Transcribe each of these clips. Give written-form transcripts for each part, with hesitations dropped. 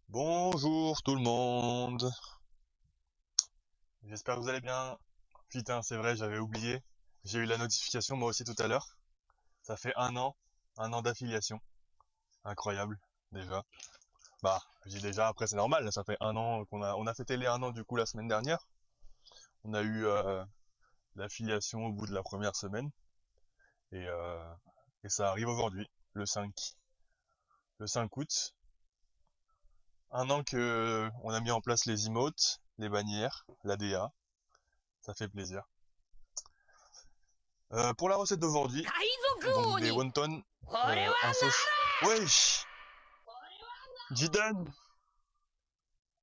Bonjour tout le monde, j'espère que vous allez bien. Putain, c'est vrai, j'avais oublié. J'ai eu la notification moi aussi tout à l'heure. Ça fait un an d'affiliation. Incroyable, déjà. Bah, je dis déjà, après c'est normal, ça fait un an on a fêté les un an du coup la semaine dernière. On a eu l'affiliation au bout de la première semaine et, euh, et ça arrive aujourd'hui, le 5, le 5 août. Un an que on a mis en place les emotes, les bannières, l'ADA. Ça fait plaisir. Pour la recette d'aujourd'hui, 海賊 donc 王 des に wontons 俺はなら en sauce. Wesh! Jidan!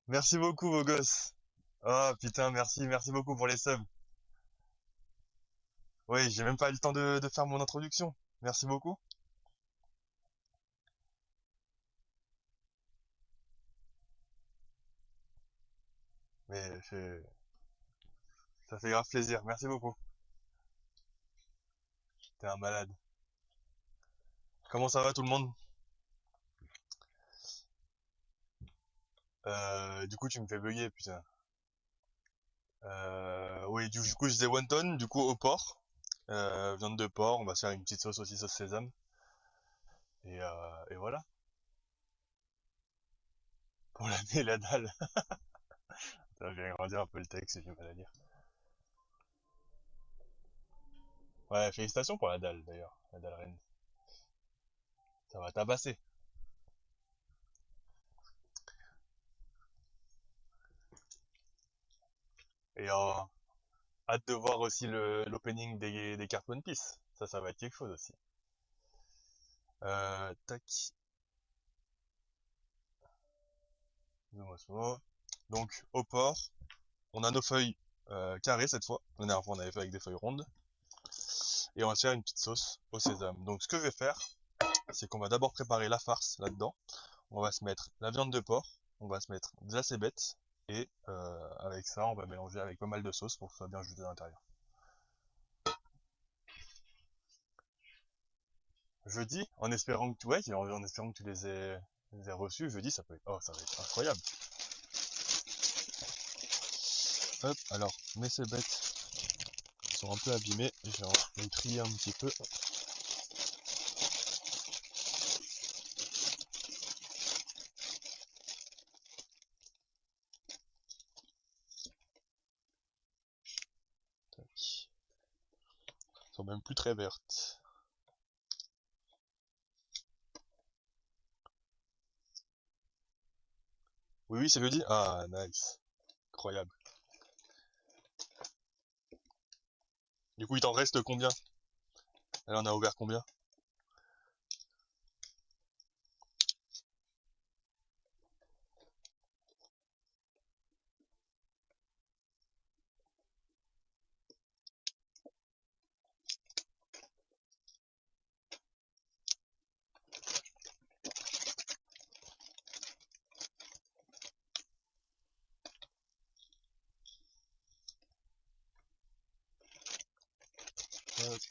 Merci beaucoup, vos gosses. Ah, putain, merci beaucoup pour les subs. Oui, j'ai même pas eu le temps de faire mon introduction. Merci beaucoup. Mais ça fait grave plaisir. Merci beaucoup. T'es un malade. Comment ça va tout le monde? Du coup, tu me fais bugger, putain. Oui, du coup, je disais wonton, du coup, au porc. Viande de porc, on va se faire une petite sauce aussi, sauce sésame. Et voilà. Pour la dalle. Ça, je vais agrandir un peu le texte, j'ai du mal à lire. Ouais, félicitations pour la dalle d'ailleurs, la dalle reine. Ça va tabasser. Et hâte de voir aussi l'opening des cartes One Piece. Ça va être quelque chose aussi. Tac. Excusez-moi. Donc, au port, on a nos feuilles carrées cette fois. La dernière fois, on avait fait avec des feuilles rondes. Et on va se faire une petite sauce au sésame. Donc, ce que je vais faire, c'est qu'on va d'abord préparer la farce là-dedans. On va se mettre la viande de porc, on va se mettre de la cébette, et avec ça, on va mélanger avec pas mal de sauce pour que ce soit bien juteux à l'intérieur. Jeudi, en espérant que en espérant que tu les aies reçus, jeudi, ça va être incroyable. Hop, alors, mes cébettes sont un peu abîmées, je vais les trier un petit peu. Tac. Elles sont même plus très vertes. Oui, oui, c'est jeudi. Ah, nice. Incroyable. Du coup, il t'en reste combien? Elle en a ouvert combien? Hop.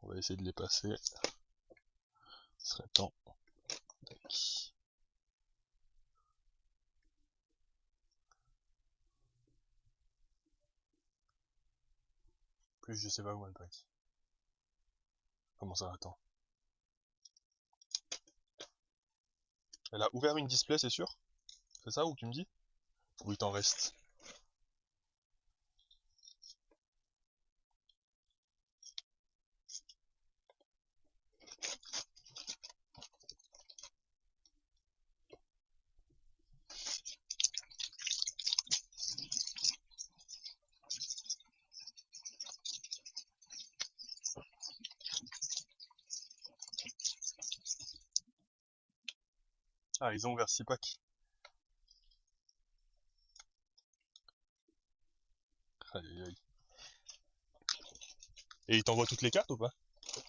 On va essayer de les passer. Ce serait temps. Tac. Plus je sais pas où elle pack. Comment ça, attends. Elle a ouvert une display, c'est sûr? C'est ça ou tu me dis? Ou il t'en reste? Ah, ils ont ouvert 6 packs. Aïe, aïe, aïe. Et ils t'envoient toutes les cartes ou pas?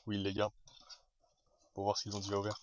Ou ils les gardent? Pour voir s'ils ont déjà ouvert.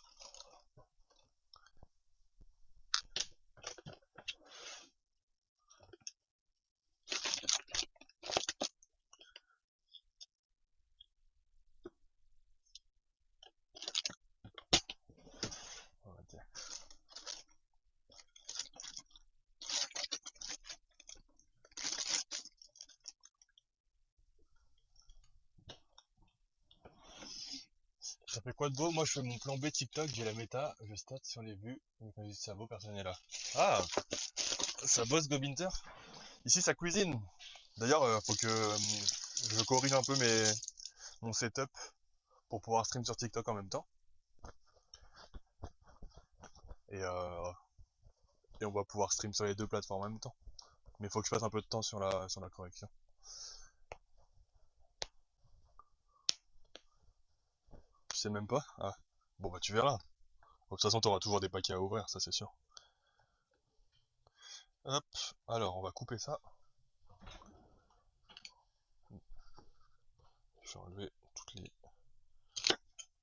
fait quoi de beau? Moi, je fais mon plan B TikTok, j'ai la méta, je stat sur les vues, donc quand je dis ça vaut, personne n'est là. Ah, ça bosse Gobinter. Ici, ça cuisine. D'ailleurs, faut que je corrige un peu mon setup pour pouvoir stream sur TikTok en même temps. Et, euh, et on va pouvoir stream sur les deux plateformes en même temps. Mais il faut que je passe un peu de temps sur la correction. Tu sais même pas? Ah. Bon bah tu verras. De toute façon, t'auras toujours des paquets à ouvrir, ça c'est sûr. Hop, alors on va couper ça. Je vais enlever toutes les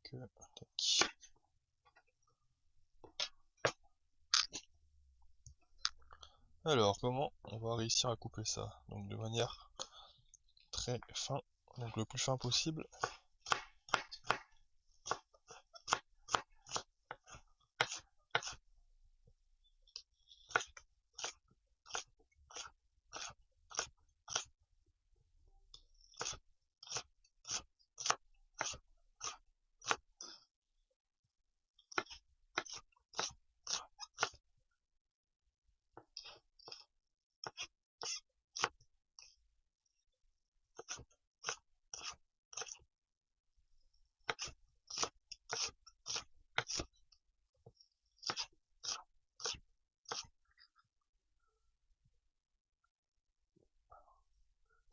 queues. Tac. Alors, comment on va réussir à couper ça? Donc de manière très fin, donc le plus fin possible.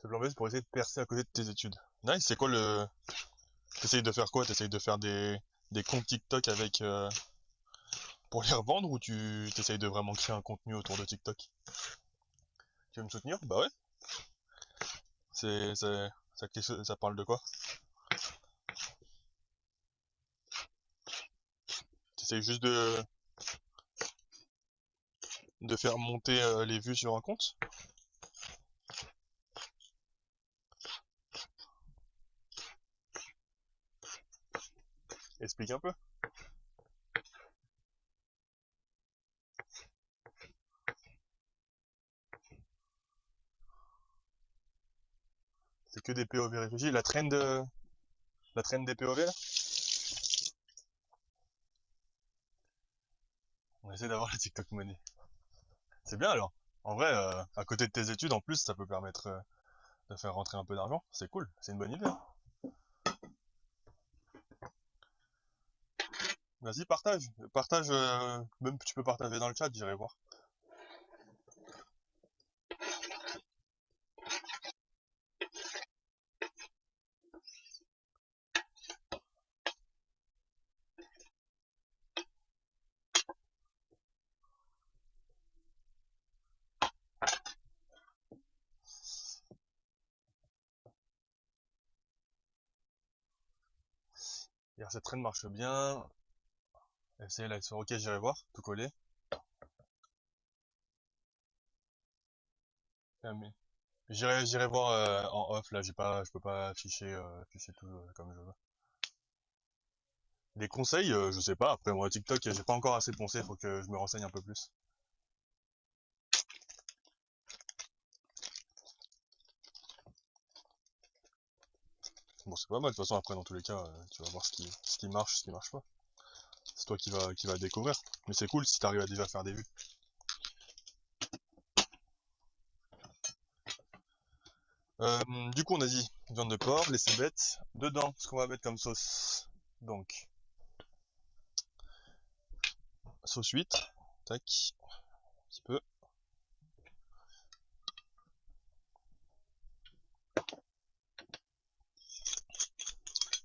Ce plan B, c'est pour essayer de percer à côté de tes études. Nice, c'est quoi le... T'essayes de faire quoi? T'essayes de faire des comptes TikTok avec... pour les revendre ou tu t'essayes de vraiment créer un contenu autour de TikTok? Tu veux me soutenir? Bah ouais. Ça parle de quoi? T'essayes juste de faire monter les vues sur un compte? Explique un peu. C'est que des POV réfléchis. La trend des POV là? On essaie d'avoir la TikTok money. C'est bien alors. En vrai, à côté de tes études, en plus, ça peut permettre de faire rentrer un peu d'argent. C'est cool. C'est une bonne idée, hein. Vas-y, partage. Partage, même tu peux partager dans le chat, j'irai voir. Et cette trend marche bien. FCL, ok, j'irai voir. Tout collé. Ah, mais j'irai voir en off là. Je peux pas afficher tout comme je veux. Des conseils, je sais pas. Après moi TikTok, j'ai pas encore assez poncé. Faut que je me renseigne un peu plus. Bon, c'est pas mal. De toute façon, après dans tous les cas, tu vas voir ce qui marche, ce qui marche pas. C'est toi qui va découvrir. Mais c'est cool si t'arrives à déjà faire des vues. Du coup, on a dit viande de porc, les cébettes. Dedans, ce qu'on va mettre comme sauce. Donc, sauce 8. Tac. Un petit peu.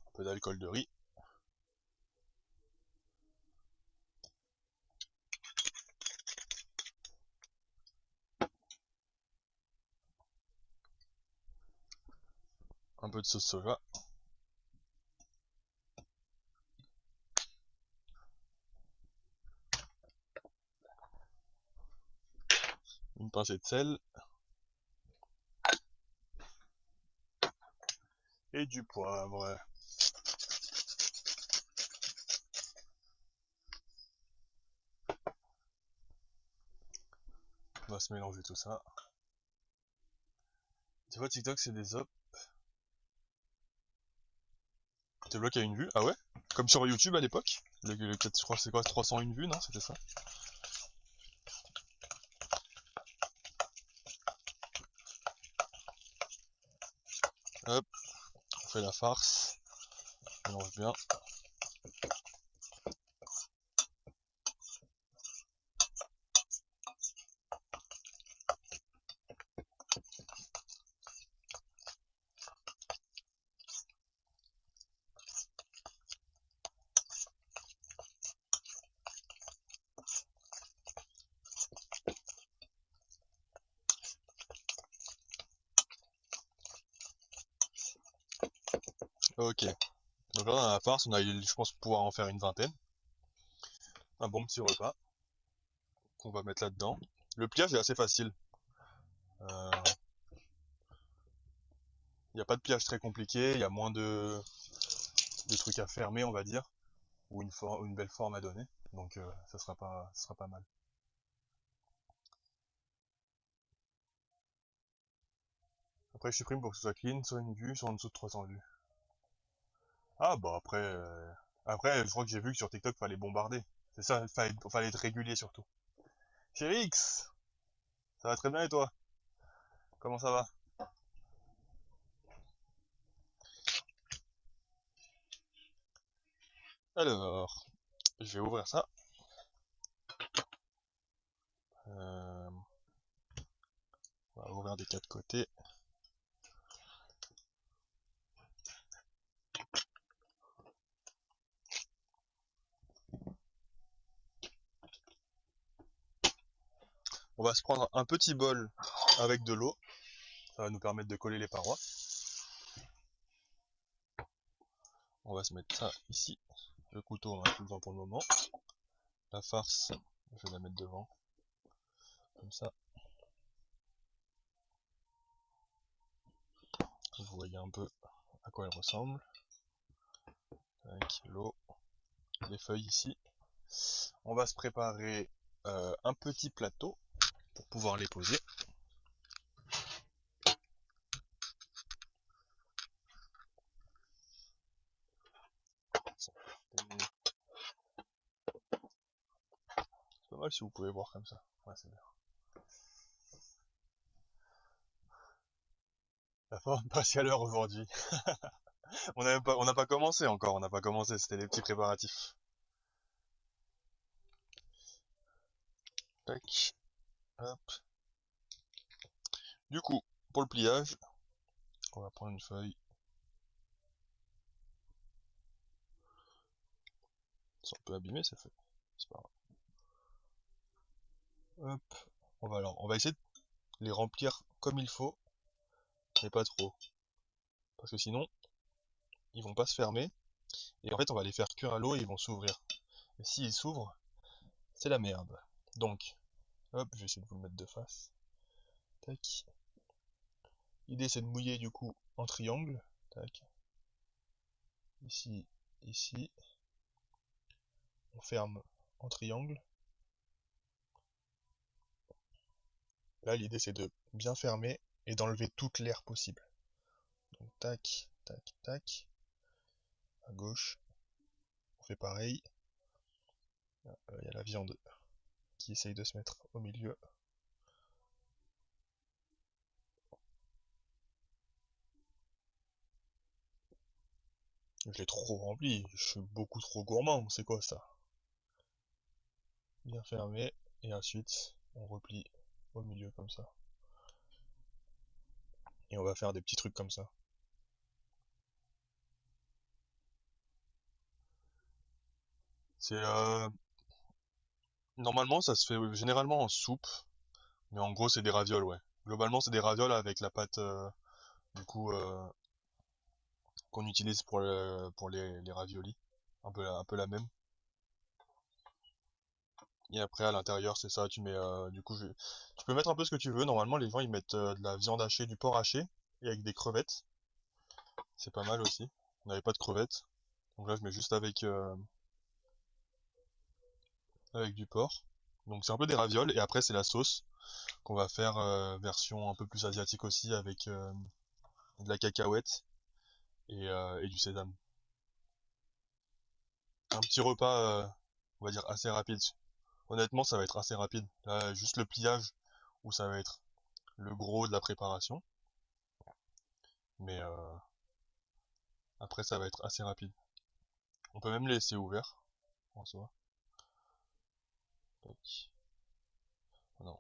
Un peu d'alcool de riz. Un peu de sauce soja. Une pincée de sel. Et du poivre. On va se mélanger tout ça. Tu vois, TikTok, c'est des op. Tu te bloques à une vue? Ah ouais? Comme sur YouTube à l'époque. Je crois que c'est quoi, 301 vues, non? C'était ça? Hop, on fait la farce. Mélange bien. Ok. Donc là, dans la farce, on a, je pense, pouvoir en faire une vingtaine. Un bon petit repas qu'on va mettre là-dedans. Le pliage est assez facile. Il n'y a pas de pliage très compliqué, il y a moins de trucs à fermer, on va dire, ou une belle forme à donner. Donc ça sera pas mal. Après, je supprime pour que ce soit clean, soit une vue, soit en dessous de 300 vues. Ah bah après, je crois que j'ai vu que sur TikTok, fallait bombarder. C'est ça, fallait être régulier surtout. Chérix, ça va très bien et toi? Comment ça va? Alors, je vais ouvrir ça. Euh, on va ouvrir des quatre côtés. On va se prendre un petit bol avec de l'eau. Ça va nous permettre de coller les parois. On va se mettre ça ici. Le couteau, on va tout devant pour le moment. La farce, je vais la mettre devant. Comme ça. Vous voyez un peu à quoi elle ressemble. Avec l'eau, les feuilles ici. On va se préparer un petit plateau pour pouvoir les poser. C'est pas mal si vous pouvez voir comme ça. Ouais, c'est bien. La forme passe à l'heure aujourd'hui. On n'a pas commencé encore, on n'a pas commencé, c'était des petits préparatifs. Tac, hop. Du coup, pour le pliage, on va prendre une feuille. C'est un peu abîmé ces feuilles, c'est pas grave. Hop. On va essayer de les remplir comme il faut, mais pas trop. Parce que sinon, ils vont pas se fermer. Et en fait, on va les faire cuire à l'eau et ils vont s'ouvrir. Et s'ils s'ouvrent, c'est la merde. Donc, hop, je vais essayer de vous le mettre de face. Tac. L'idée c'est de mouiller du coup en triangle. Tac. Ici, ici. On ferme en triangle. Là, l'idée c'est de bien fermer et d'enlever toute l'air possible. Donc, tac, tac, tac. À gauche, on fait pareil. Il y a la viande qui essaye de se mettre au milieu. Je l'ai trop rempli, je suis beaucoup trop gourmand, c'est quoi ça? Bien fermé, et ensuite on replie au milieu comme ça. Et on va faire des petits trucs comme ça. C'est normalement ça se fait généralement en soupe, mais en gros c'est des ravioles, ouais. Globalement c'est des ravioles avec la pâte du coup qu'on utilise pour les raviolis, un peu la même. Et après à l'intérieur c'est ça, tu mets tu peux mettre un peu ce que tu veux. Normalement les gens ils mettent de la viande hachée, du porc haché et avec des crevettes. C'est pas mal aussi. On n'avait pas de crevettes, donc là je mets juste avec du porc. Donc c'est un peu des ravioles et après c'est la sauce qu'on va faire version un peu plus asiatique aussi avec de la cacahuète et du sésame. un petit repas, on va dire assez rapide. Honnêtement, ça va être assez rapide. Là, juste le pliage, où ça va être le gros de la préparation. Mais après, ça va être assez rapide. On peut même les laisser ouverts, en soi. Tac. Ah non,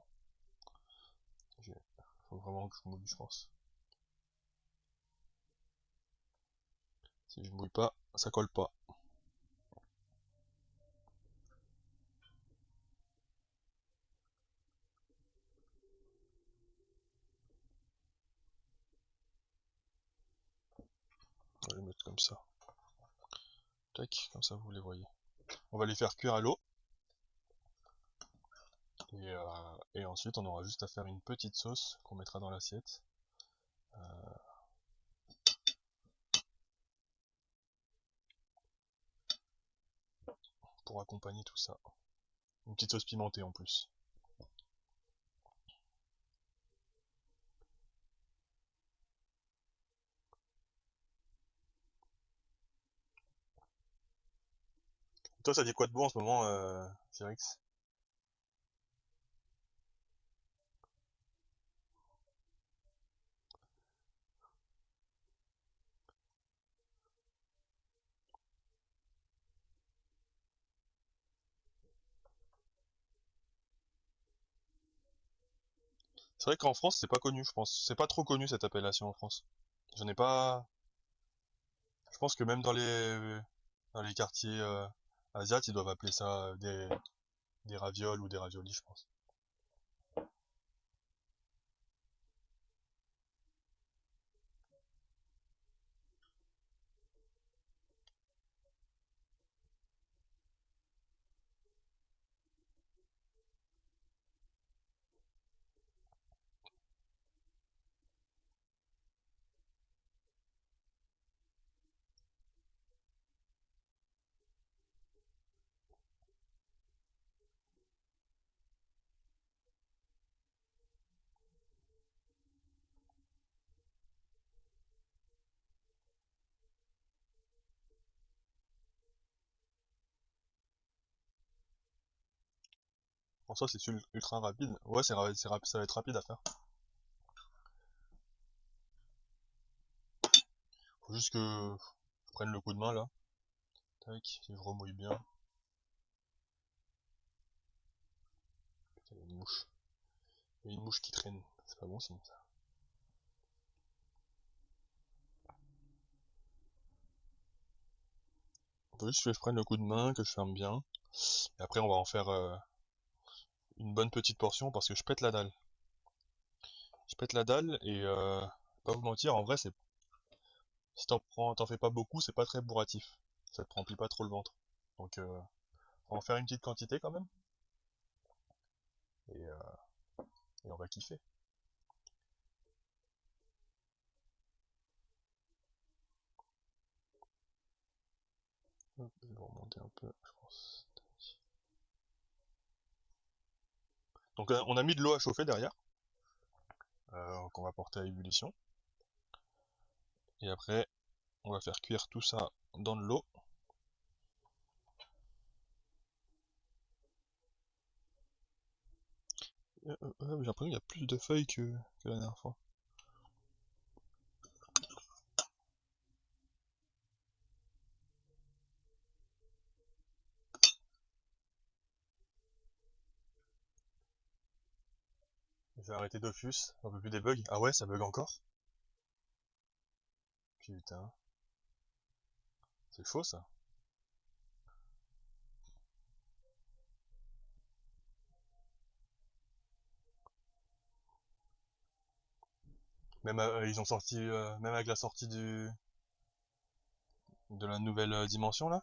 faut vraiment que je mouille, je pense. Si je mouille pas, ça colle pas. On va les mettre comme ça. Tac, comme ça vous les voyez. On va les faire cuire à l'eau. Et ensuite, on aura juste à faire une petite sauce qu'on mettra dans l'assiette. Pour accompagner tout ça. Une petite sauce pimentée en plus. Toi, ça dit quoi de bon en ce moment, Cyrix? C'est vrai qu'en France, c'est pas connu, je pense. C'est pas trop connu cette appellation en France. J'en ai pas. Je pense que même dans les quartiers asiates, ils doivent appeler ça des ravioles ou des raviolis, je pense. En soi, c'est ultra rapide. Ouais, ça va être rapide à faire. Faut juste que je prenne le coup de main là. Tac, si je remouille bien. Putain, il y a une mouche. Il y a une mouche qui traîne. C'est pas bon signe ça. Faut juste que je prenne le coup de main, que je ferme bien. Et après, on va en faire une bonne petite portion parce que je pète la dalle. Je pète la dalle et pas vous mentir, en vrai, si t'en fais pas beaucoup, c'est pas très bourratif. Ça te remplit pas trop le ventre. Donc, on va en faire une petite quantité quand même et, euh, et on va kiffer. Hop, je vais remonter un peu, je pense. Donc, on a mis de l'eau à chauffer derrière, qu'on va porter à ébullition. Et après, on va faire cuire tout ça dans de l'eau. J'ai l'impression qu'il y a plus de feuilles que la dernière fois. Je vais arrêter Dofus, un peu plus des bugs. Ah ouais, ça bug encore? Putain, c'est chaud ça. Même ils ont sorti, même avec la sortie de la nouvelle dimension là.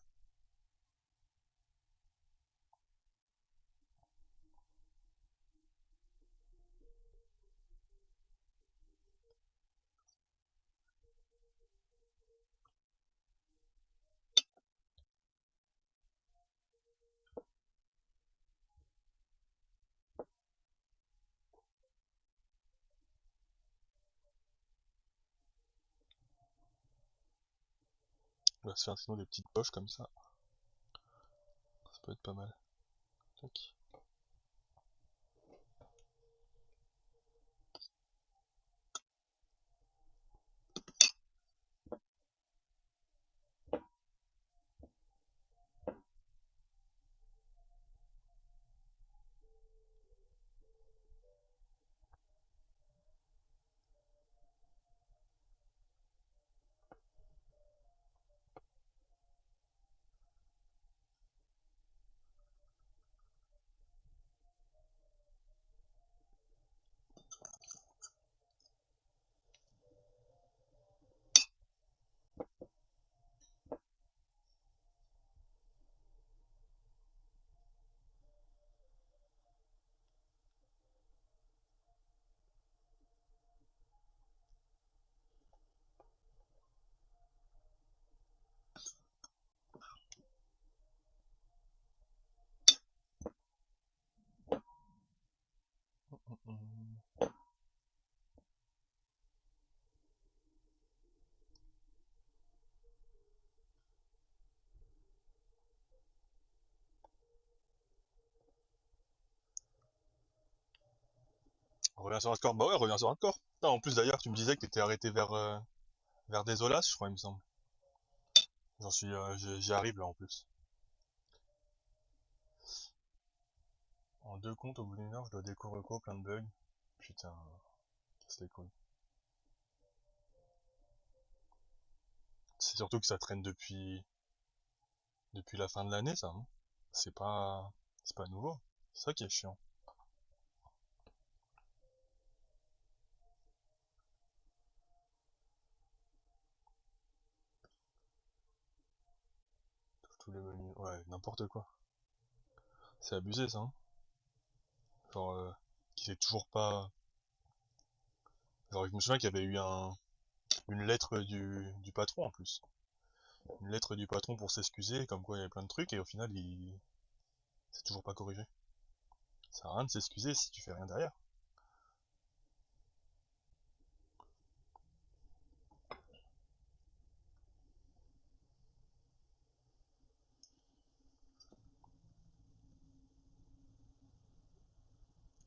On va se faire sinon des petites poches comme ça. peut être pas mal. Tac. On revient sur un score. Bah ouais, revient sur un score. Non, en plus d'ailleurs, tu me disais que t'étais arrêté vers Desolas, je crois, il me semble. J'y arrive là en plus. En deux comptes, au bout d'une heure, je dois découvrir quoi, plein de bugs. Putain, casse les couilles. C'est surtout que ça traîne depuis la fin de l'année, ça. Hein. C'est pas, c'est pas nouveau. C'est ça qui est chiant. Tous les menus, ouais, n'importe quoi. C'est abusé ça. Hein. Genre, qui fait toujours pas. Genre, je me souviens qu'il y avait eu une lettre du patron en plus. Une lettre du patron pour s'excuser, comme quoi il y avait plein de trucs, et au final, c'est toujours pas corrigé. Ça sert à rien de s'excuser si tu fais rien derrière.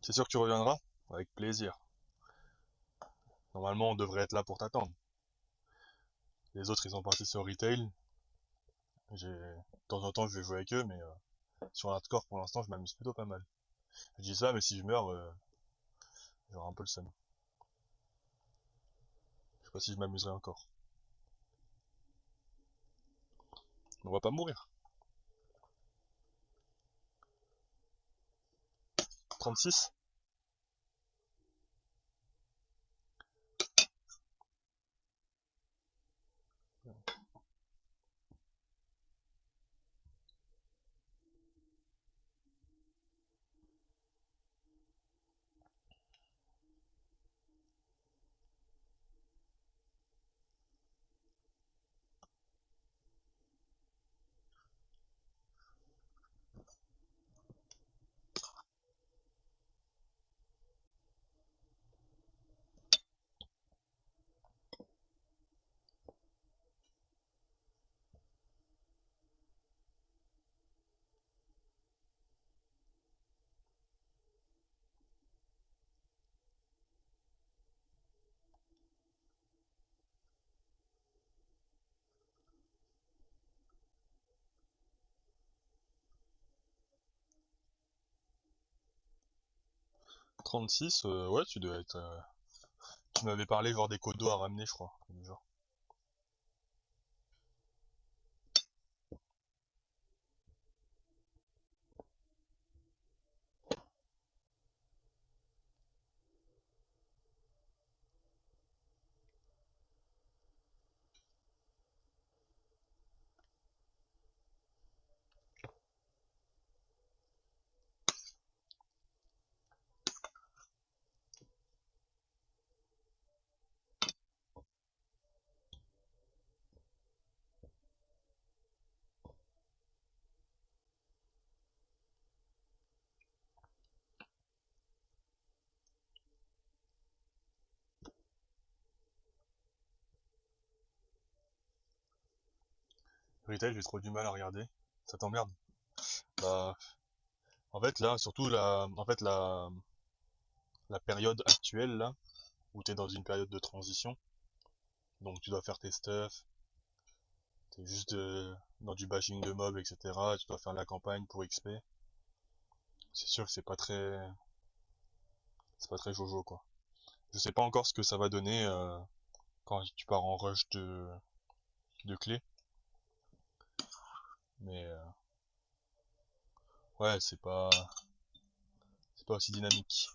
C'est sûr que tu reviendras? Avec plaisir. Normalement, on devrait être là pour t'attendre. Les autres, ils sont partis sur retail. De temps en temps, je vais jouer avec eux, mais sur hardcore, pour l'instant, je m'amuse plutôt pas mal. Je dis ça, mais si je meurs, j'aurai un peu le seum. Je sais pas si je m'amuserai encore. On va pas mourir. 36? Six, ouais, tu dois être. Tu m'avais parlé genre des codes d'eau à ramener, je crois. Genre. 'Retail, j'ai trop du mal à regarder. Ça t'emmerde? Bah, en fait là, surtout la période actuelle là, où t'es dans une période de transition, donc tu dois faire tes stuff, t'es juste dans du bashing de mobs, etc. Tu dois faire la campagne pour XP. C'est sûr que c'est pas très jojo quoi. Je sais pas encore ce que ça va donner quand tu pars en rush de clés, mais ouais, c'est pas aussi dynamique.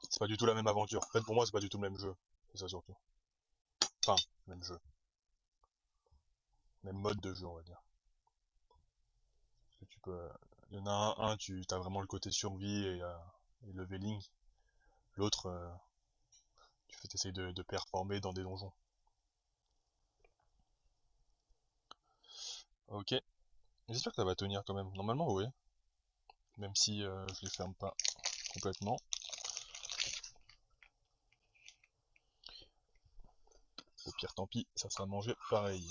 C'est pas du tout la même aventure. En fait, pour moi, c'est pas du tout le même jeu. C'est ça surtout. Enfin, même jeu. Même mode de jeu, on va dire. Parce que tu peux. Il y en a tu as vraiment le côté survie et leveling. L'autre, t'essayes de performer dans des donjons. Ok. J'espère que ça va tenir quand même. Normalement, oui. Même si je les ferme pas complètement. Au pire, tant pis, ça sera mangé pareil.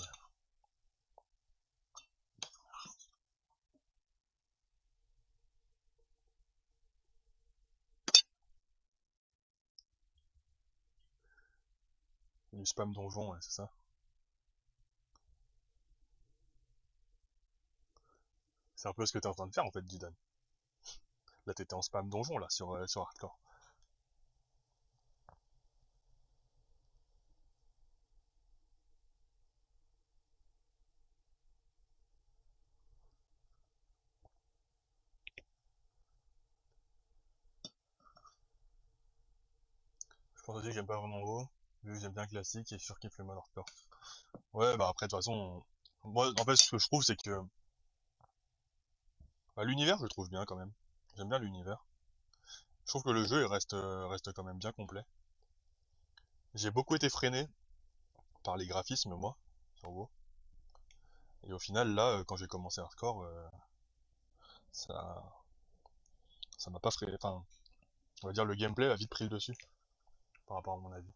Du spam donjon, ouais, c'est ça. C'est un peu ce que t'es en train de faire en fait, Didan. Là, t'étais en spam donjon là sur hardcore. Je pense aussi que j'aime pas vraiment WoW, vu que j'aime bien classique et je surkiffe le mode hardcore. Ouais, bah après de toute façon, moi en fait ce que je trouve c'est que bah, l'univers je le trouve bien quand même. J'aime bien l'univers. Je trouve que le jeu il reste quand même bien complet. J'ai beaucoup été freiné par les graphismes moi sur WoW. Et au final là, quand j'ai commencé hardcore, ça ça m'a pas freiné. Enfin, on va dire le gameplay a vite pris le dessus par rapport à mon avis.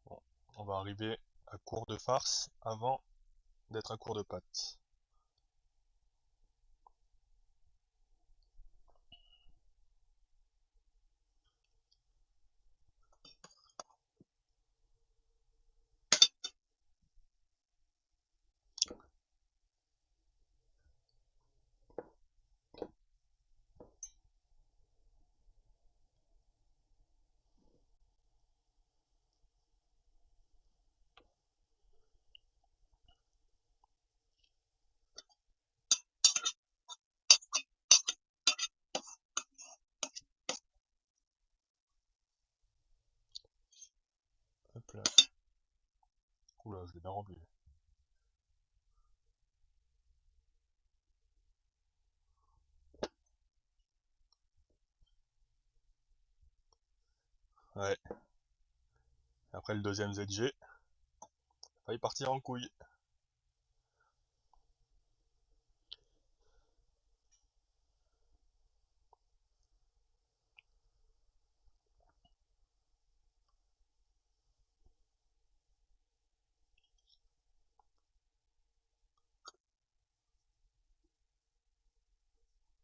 Bon, on va arriver à court de farce avant d'être à court de pâtes. Hop là. Oula, je l'ai bien rempli. Ouais. Après le deuxième ZG, failli partir en couille.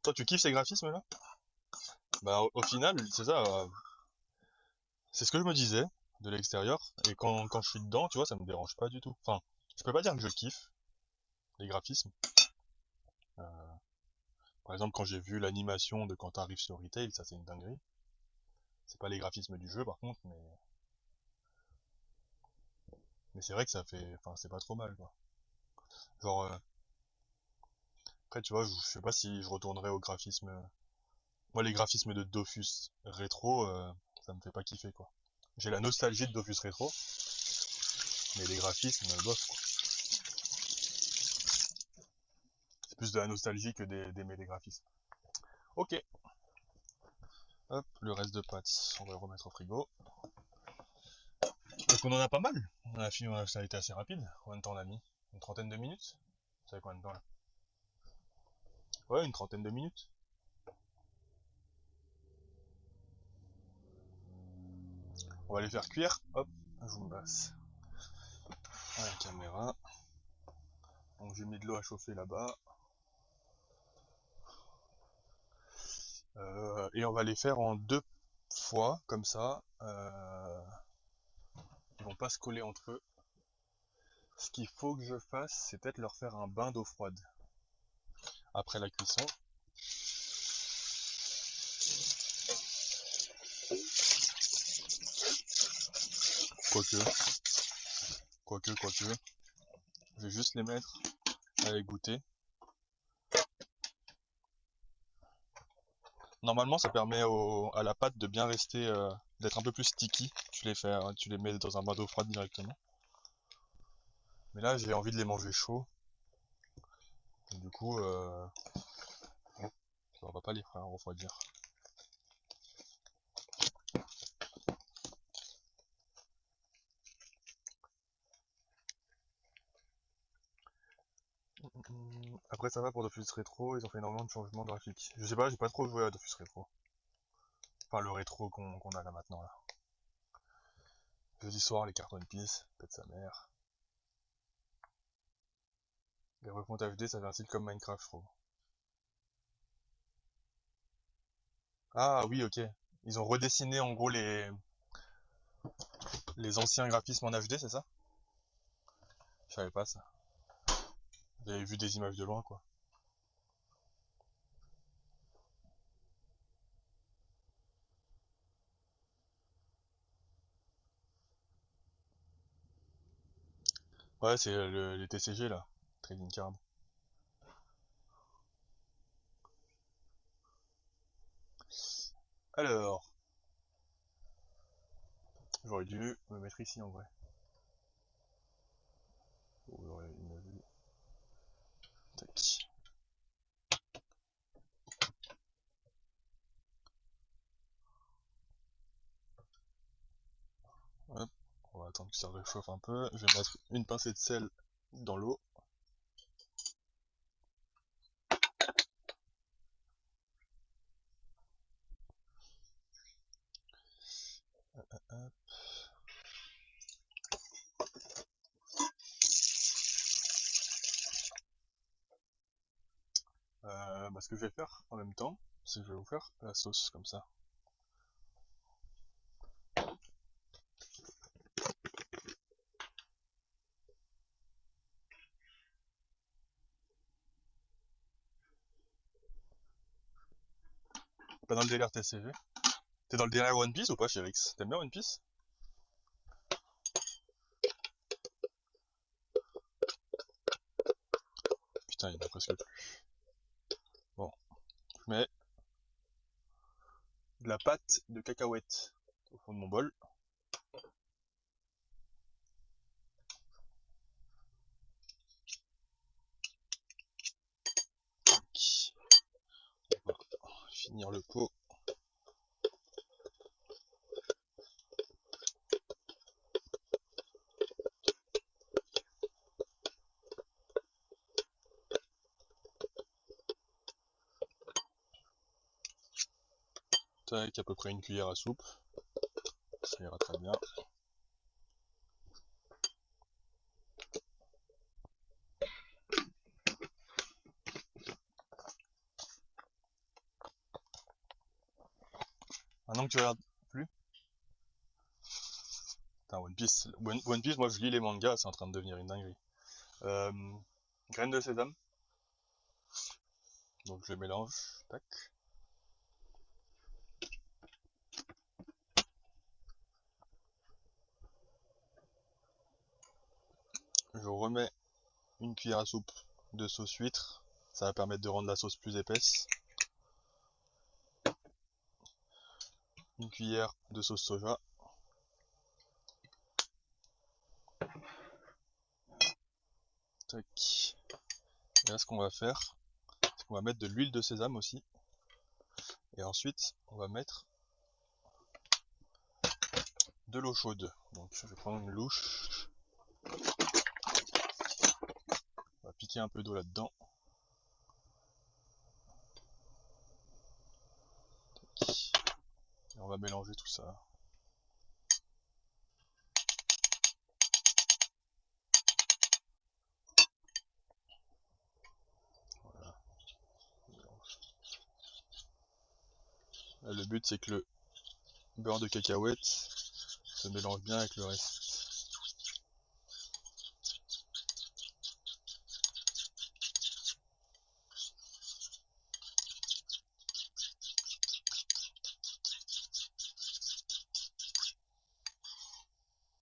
Toi, tu kiffes ces graphismes là? Bah, au final, c'est ça. C'est ce que je me disais de l'extérieur. Et quand je suis dedans, tu vois, ça me dérange pas du tout. Enfin, je peux pas dire que je kiffe les graphismes. Euh, Par exemple, quand j'ai vu l'animation de quand t'arrives sur Retail, ça c'est une dinguerie. C'est pas les graphismes du jeu par contre, mais c'est vrai que ça fait, enfin, c'est pas trop mal quoi. Genre, après, tu vois, je sais pas si je retournerai au graphisme. Moi, les graphismes de Dofus rétro, ça me fait pas kiffer quoi. J'ai la nostalgie de Dofus rétro, mais les graphismes, bof quoi. C'est plus de la nostalgie que d'aimer les graphismes. Ok, hop, le reste de pâtes, on va le remettre au frigo. Donc on en a pas mal. On a fini, ça a été assez rapide. Combien de temps on a mis? Une trentaine de minutes? Ça fait combien de temps là? Ouais, une trentaine de minutes. On va les faire cuire. Hop, je vous passe à la caméra. Donc j'ai mis de l'eau à chauffer là-bas. Et on va les faire en deux fois, comme ça. Ils vont pas se coller entre eux. Ce qu'il faut que je fasse, c'est peut-être leur faire un bain d'eau froide après la cuisson. Quoique, quoique. Je vais juste les mettre à égoutter. Normalement, ça permet à la pâte de bien rester, d'être un peu plus sticky. Tu les mets dans un bain d'eau froide directement. Mais là, j'ai envie de les manger chauds. Et du coup, on va pas les faire refroidir. Après, ça va pour Dofus Rétro, ils ont fait énormément de changements graphiques. Je sais pas, j'ai pas trop joué à Dofus Rétro. Enfin, le rétro qu'on a là maintenant, là. Jeudi soir, les cartes One Piece, peut-être sa mère. Les refontes HD, ça fait un style comme Minecraft, je trouve. Ah oui, ok. Ils ont redessiné en gros les anciens graphismes en HD, c'est ça? Je savais pas ça. J'avais vu des images de loin, quoi. Ouais, c'est les TCG là, Trading Card. Alors, j'aurais dû me mettre ici en vrai. Pour vous aurez une vue. Tac. Hop, on va attendre que ça réchauffe un peu. Je vais mettre une pincée de sel dans l'eau. Hop. Ce que je vais faire en même temps, c'est que je vais vous faire la sauce comme ça. Pas dans le délire TCG. T'es dans le délire One Piece ou pas, Chérix? T'aimes bien One Piece? Putain, il y en a presque plus. Bon, je mets de la pâte de cacahuète au fond de mon bol. On va finir le pot. Tac, à peu près une cuillère à soupe. Ça ira très bien. Maintenant que tu regardes plus. Putain, One Piece, moi je lis les mangas, c'est en train de devenir une dinguerie. Euh, Graines de sésame. Donc je les mélange. Tac. Je remets une cuillère à soupe de sauce huître. Ça va permettre de rendre la sauce plus épaisse. Une cuillère de sauce soja. Tac. Et là, ce qu'on va faire, c'est qu'on va mettre de l'huile de sésame aussi. Et ensuite, on va mettre de l'eau chaude. Donc, je vais prendre une louche. appliquer un peu d'eau là-dedans. Et on va mélanger tout ça. Voilà. Là, le but c'est que le beurre de cacahuète se mélange bien avec le reste.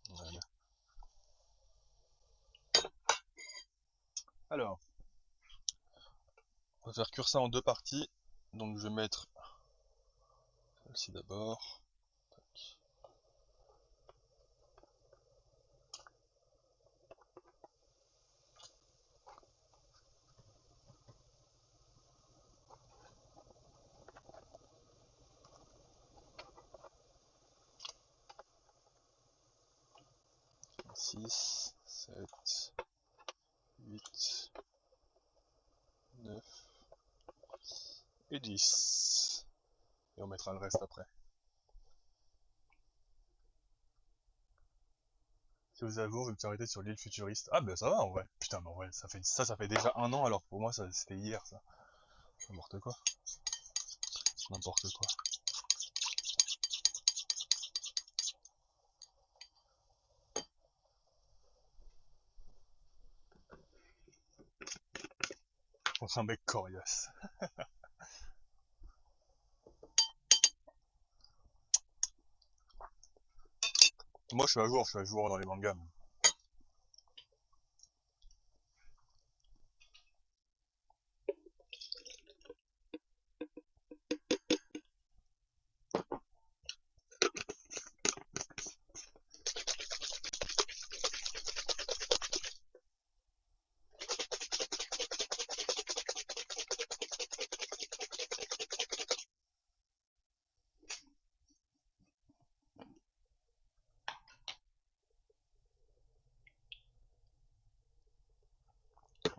Voilà. Alors, on va faire cuire ça en deux parties. Donc je vais mettre celle-ci d'abord. 6, 7, 8, 9 et 10. Et on mettra le reste après. Si vous avez je me suis arrêté sur l'île futuriste. Ah ben ça va en vrai. Putain mais en vrai, ça fait déjà un an alors pour moi c'était hier ça. N'importe quoi. N'importe quoi. On est un mec coriace. Moi je suis à jour dans les mangas.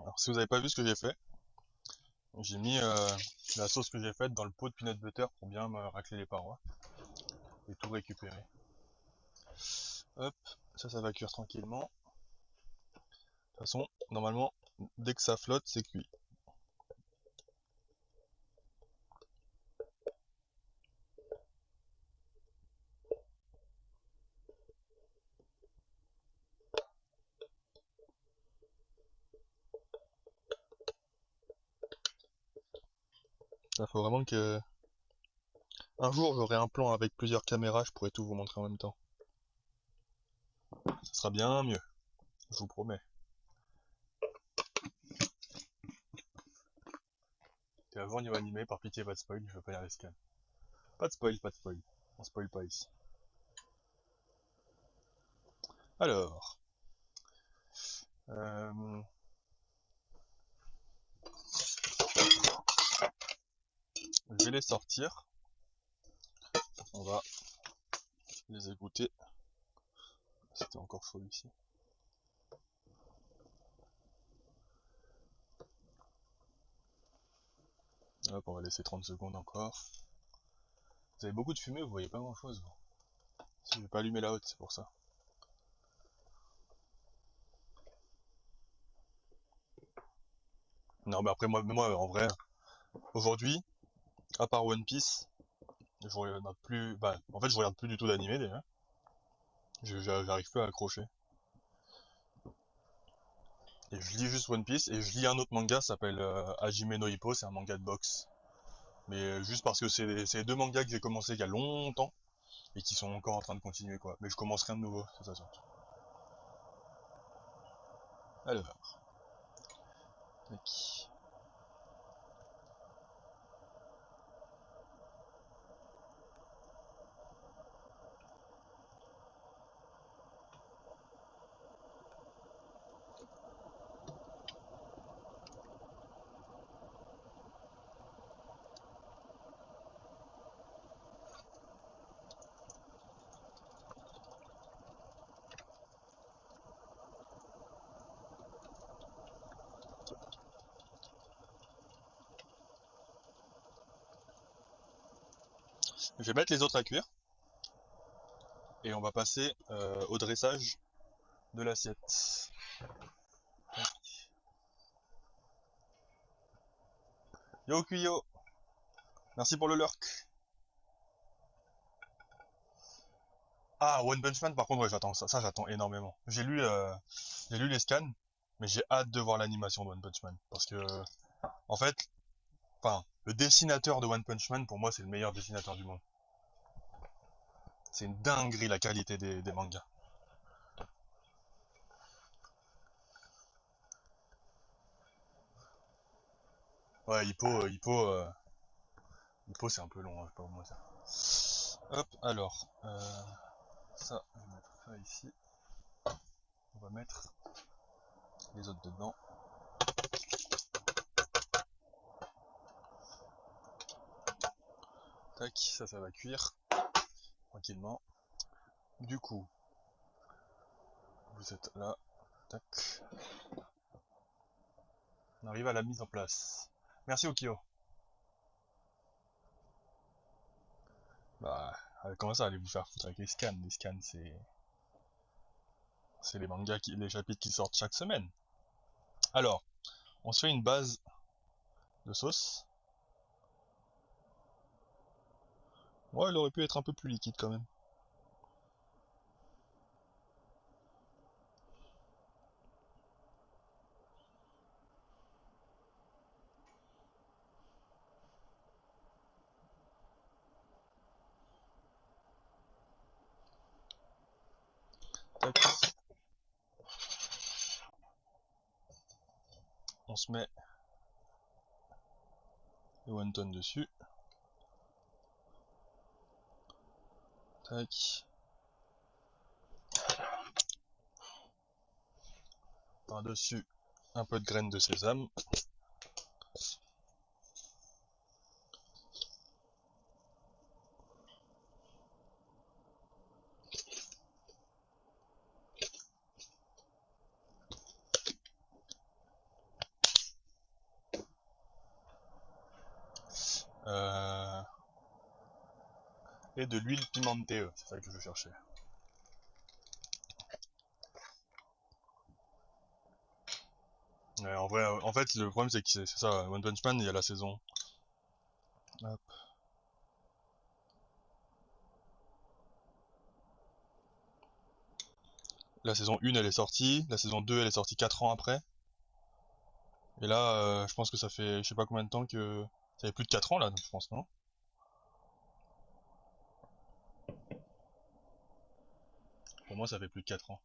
Alors si vous avez pas vu ce que j'ai fait, j'ai mis la sauce que j'ai faite dans le pot de peanut butter pour bien me racler les parois et tout récupérer. Hop, ça va cuire tranquillement. De toute façon, normalement, dès que ça flotte, c'est cuit. Il faut vraiment que... Un jour, j'aurai un plan avec plusieurs caméras, je pourrai tout vous montrer en même temps. Ce sera bien mieux, je vous promets. Et avant, niveau animé, par pitié, pas de spoil, je veux pas y aller scan. Pas de spoil, pas de spoil. On spoil pas ici. Alors... je vais les sortir. On va les égoutter. C'était encore chaud ici. Hop, on va laisser 30 secondes encore. Vous avez beaucoup de fumée, vous voyez pas grand chose. Si je vais pas allumer la haute, c'est pour ça. Non, mais après, moi en vrai, aujourd'hui, à part One Piece, je regarde plus. Bah, en fait, je regarde plus du tout d'animé déjà. J'arrive plus à accrocher. Et je lis juste One Piece et je lis un autre manga, ça s'appelle Hajime no Ippo, c'est un manga de boxe. Mais juste parce que c'est les deux mangas que j'ai commencé il y a longtemps et qui sont encore en train de continuer quoi. Mais je commence rien de nouveau, c'est ça surtout. Alors, tac. Je vais mettre les autres à cuire et on va passer au dressage de l'assiette. Yo Cuyo, merci pour le lurk. Ah, One Punch Man, par contre, ouais, j'attends ça, j'attends énormément. J'ai lu les scans, mais j'ai hâte de voir l'animation de One Punch Man, parce que, en fait, enfin, le dessinateur de One Punch Man, pour moi, c'est le meilleur dessinateur du monde. C'est une dinguerie la qualité des mangas. Ouais, Hippo, c'est un peu long, hein, je sais pas comment dire. Hop, alors, ça, je vais mettre ça ici. On va mettre les autres dedans. Tac, ça va cuire tranquillement. Du coup, vous êtes là. Tac. On arrive à la mise en place. Merci Okio. Bah, comment ça allez vous faire foutre avec les scans? Les scans, c'est les mangas, les chapitres qui sortent chaque semaine. Alors, on se fait une base de sauce. Ouais, elle aurait pu être un peu plus liquide quand même. Tac. On se met le wonton dessus. Tac. Par-dessus, un peu de graines de sésame. Euh, et de l'huile pimentée, c'est ça que je cherchais. Ouais, en vrai, en fait, le problème c'est que c'est ça, One Punch Man, il y a la saison. Hop. La saison 1 elle est sortie, la saison 2 elle est sortie 4 ans après. Et là, je pense que ça fait je sais pas combien de temps que. Ça fait plus de 4 ans là, je pense, non? Pour moi, ça fait plus de 4 ans.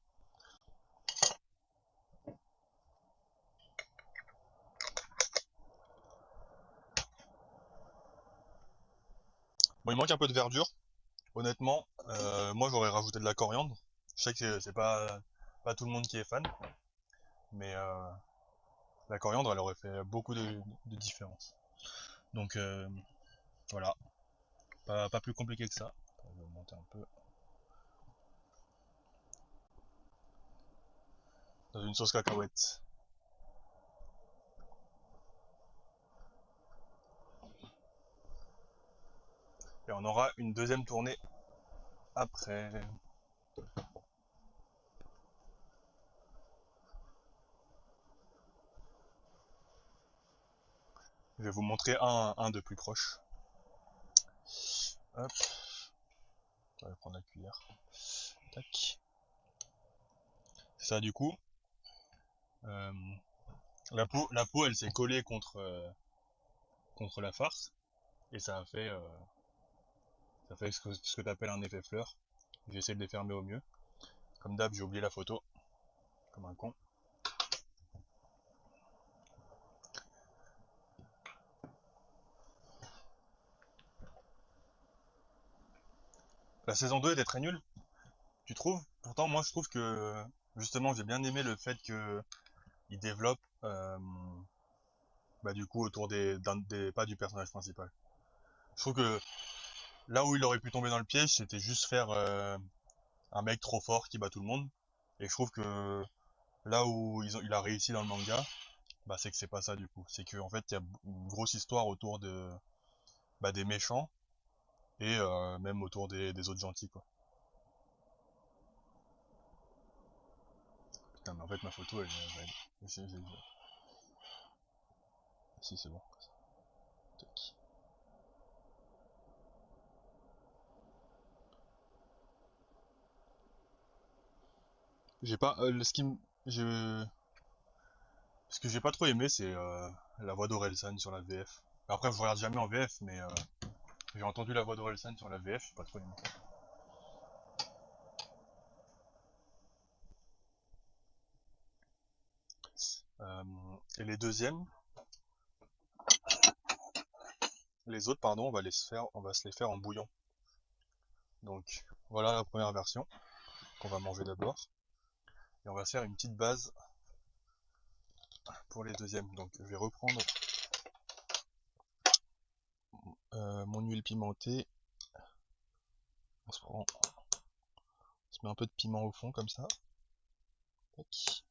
Bon, il manque un peu de verdure. Honnêtement, moi j'aurais rajouté de la coriandre. Je sais que c'est pas tout le monde qui est fan, mais la coriandre elle aurait fait beaucoup de différence. Donc voilà, pas plus compliqué que ça. Je vais monter un peu dans une sauce cacahuète. Et on aura une deuxième tournée après. Je vais vous montrer un de plus proche. Hop, on va prendre la cuillère. Tac. C'est ça du coup. Euh, la peau elle s'est collée contre la farce et ça fait ce que tu appelles un effet fleur. J'essaie de les fermer au mieux. Comme d'hab, j'ai oublié la photo, comme un con. La saison 2 était très nulle, tu trouves? Pourtant, moi je trouve que justement j'ai bien aimé le fait que il développe bah, du coup autour pas du personnage principal. Je trouve que là où il aurait pu tomber dans le piège, c'était juste faire un mec trop fort qui bat tout le monde. Et je trouve que là où il a réussi dans le manga, bah, c'est que c'est pas ça du coup. C'est qu'en fait, il y a une grosse histoire autour des méchants et même autour des autres gentils, quoi. Putain, mais en fait, ma photo, elle est raide. Si, c'est bon. Tac. J'ai pas, ce que j'ai pas trop aimé, c'est la voix d'Orelsan sur la VF. Après, je regarde jamais en VF, mais j'ai entendu la voix d'Orelsan sur la VF, j'ai pas trop aimé. Euh, et les autres, pardon, on va se les faire en bouillon. Donc, voilà la première version qu'on va manger d'abord. Et on va faire une petite base pour les deuxièmes. Donc, je vais reprendre mon huile pimentée. On se met un peu de piment au fond comme ça. Tac.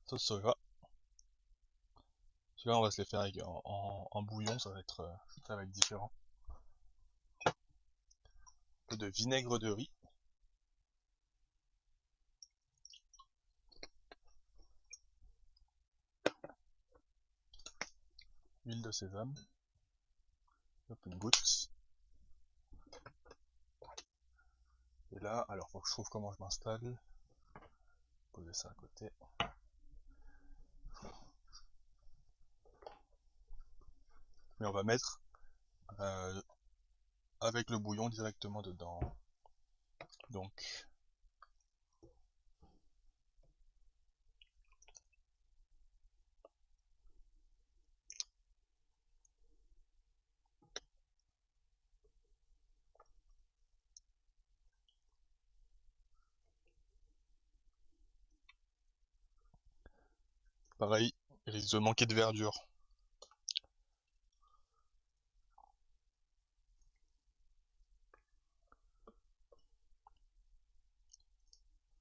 Sauce soja. Celui-là, on va se les faire en bouillon, ça va être différent. Un peu de vinaigre de riz. Huile de sésame. Hop, une goutte. Et là, alors faut que je trouve comment je m'installe. Poser ça à côté. Mais on va mettre euh, avec le bouillon directement dedans. Donc, pareil, il risque de manquer de verdure.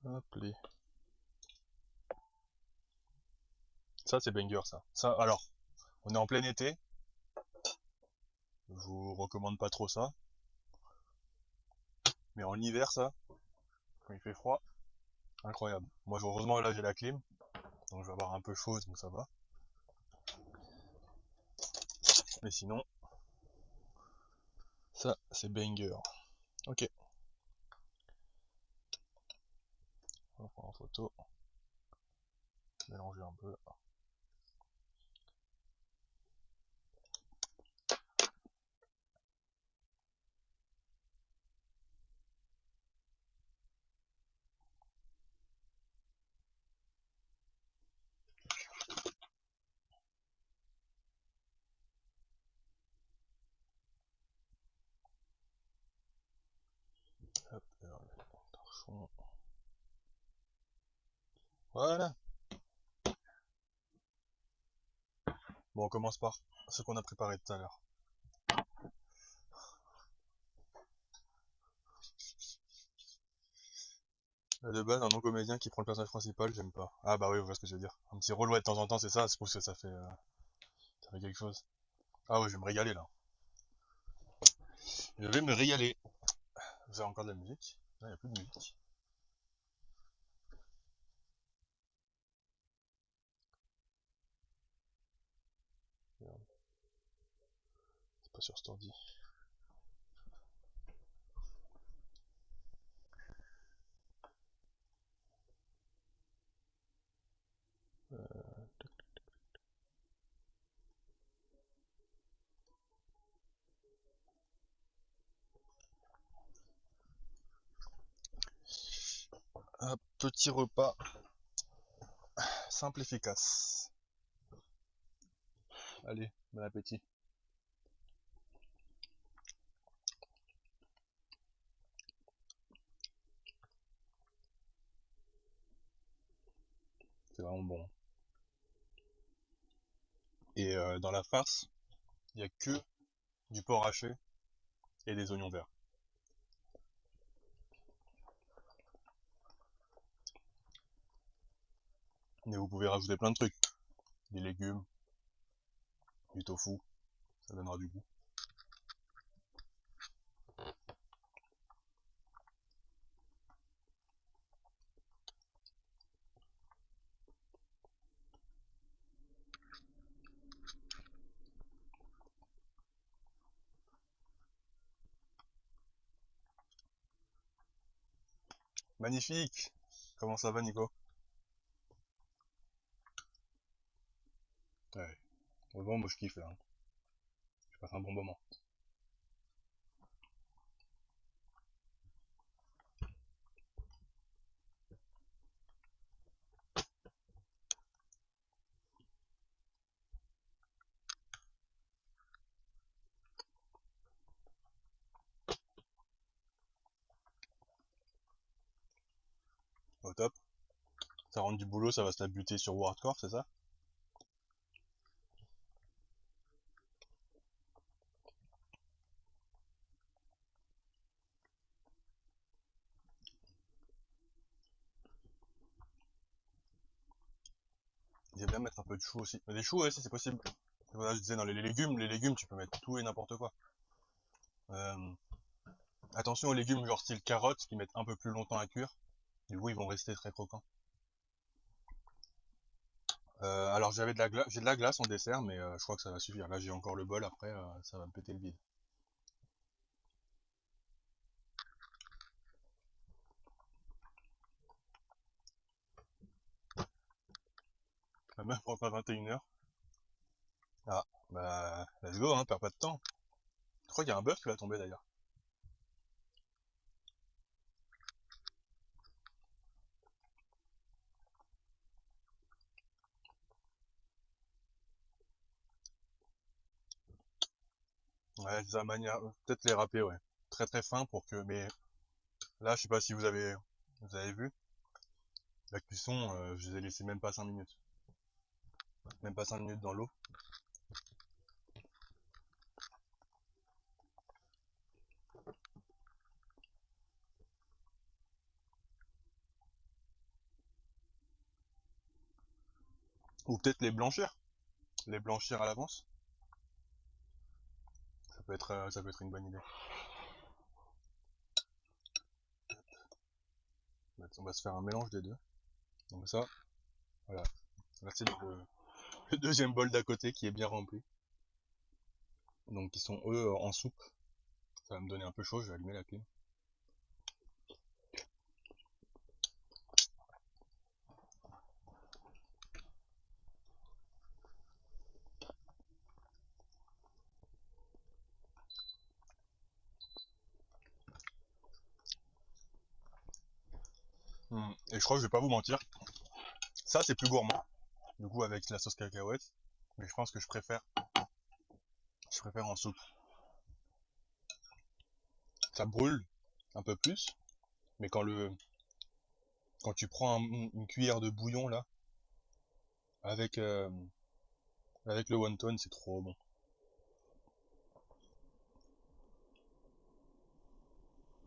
Hop les. Ça c'est banger ça. Ça, alors, on est en plein été. Je vous recommande pas trop ça. Mais en hiver ça, quand il fait froid, incroyable. Moi heureusement là j'ai la clim, donc je vais avoir un peu chaud, donc ça va. Mais sinon, ça c'est banger. Ok, on va prendre en photo. Mélanger un peu. Hop, alors, le torchon. Voilà. Bon, on commence par ce qu'on a préparé tout à l'heure. De base, un non-comédien qui prend le personnage principal, j'aime pas. Ah bah oui, vous voyez ce que je veux dire. Un petit rôle, ouais, de temps en temps, c'est ça, c'est pour que ça fait quelque chose. Ah ouais, je vais me régaler là. Je vais me régaler. Vous avez encore de la musique? Là, il n'y a plus de musique. Merde, c'est pas sur cet ordi. Un petit repas simple, efficace. Allez, bon appétit. C'est vraiment bon. Et dans la farce, il n'y a que du porc haché et des oignons verts. Mais vous pouvez rajouter plein de trucs. Des légumes, du tofu, ça donnera du goût. Magnifique! Comment ça va, Nico? Ouais. Bon, moi je kiffe là, hein. Je passe un bon moment. Au top. Ça rentre du boulot, ça va se la buter sur Wordcore, c'est ça? J'aime bien mettre un peu de chou aussi. Mais les choux, ouais, ça c'est possible. Voilà, je disais dans les légumes, tu peux mettre tout et n'importe quoi. Euh, Attention aux légumes genre style carottes qui mettent un peu plus longtemps à cuire. Du coup, ils vont rester très croquants. Alors j'ai de la glace en dessert, mais je crois que ça va suffire. Là, j'ai encore le bol. Après, ça va me péter le bide. Même pour pas 21h. Ah, bah, let's go, hein, perds pas de temps. Je crois qu'il y a un bœuf qui va tomber d'ailleurs. Ouais, c'est sa manière. Peut-être les râper, ouais. Très très fin pour que. Mais là, je sais pas si vous avez vu. La cuisson, je les ai laissés même pas 5 minutes. Même pas 5 minutes dans l'eau. Ou peut-être les blanchir. Les blanchir à l'avance. Ça peut être une bonne idée. On va se faire un mélange des deux. Donc ça, voilà. Là, c'est le deuxième bol d'à côté qui est bien rempli. Donc ils sont eux en soupe. Ça va me donner un peu chaud, je vais allumer la clim. Et je crois que je vais pas vous mentir, ça c'est plus gourmand. Du coup avec la sauce cacahuète, mais je pense que je préfère en soupe. Ça brûle un peu plus, mais quand tu prends une cuillère de bouillon là, avec avec le wonton, c'est trop bon.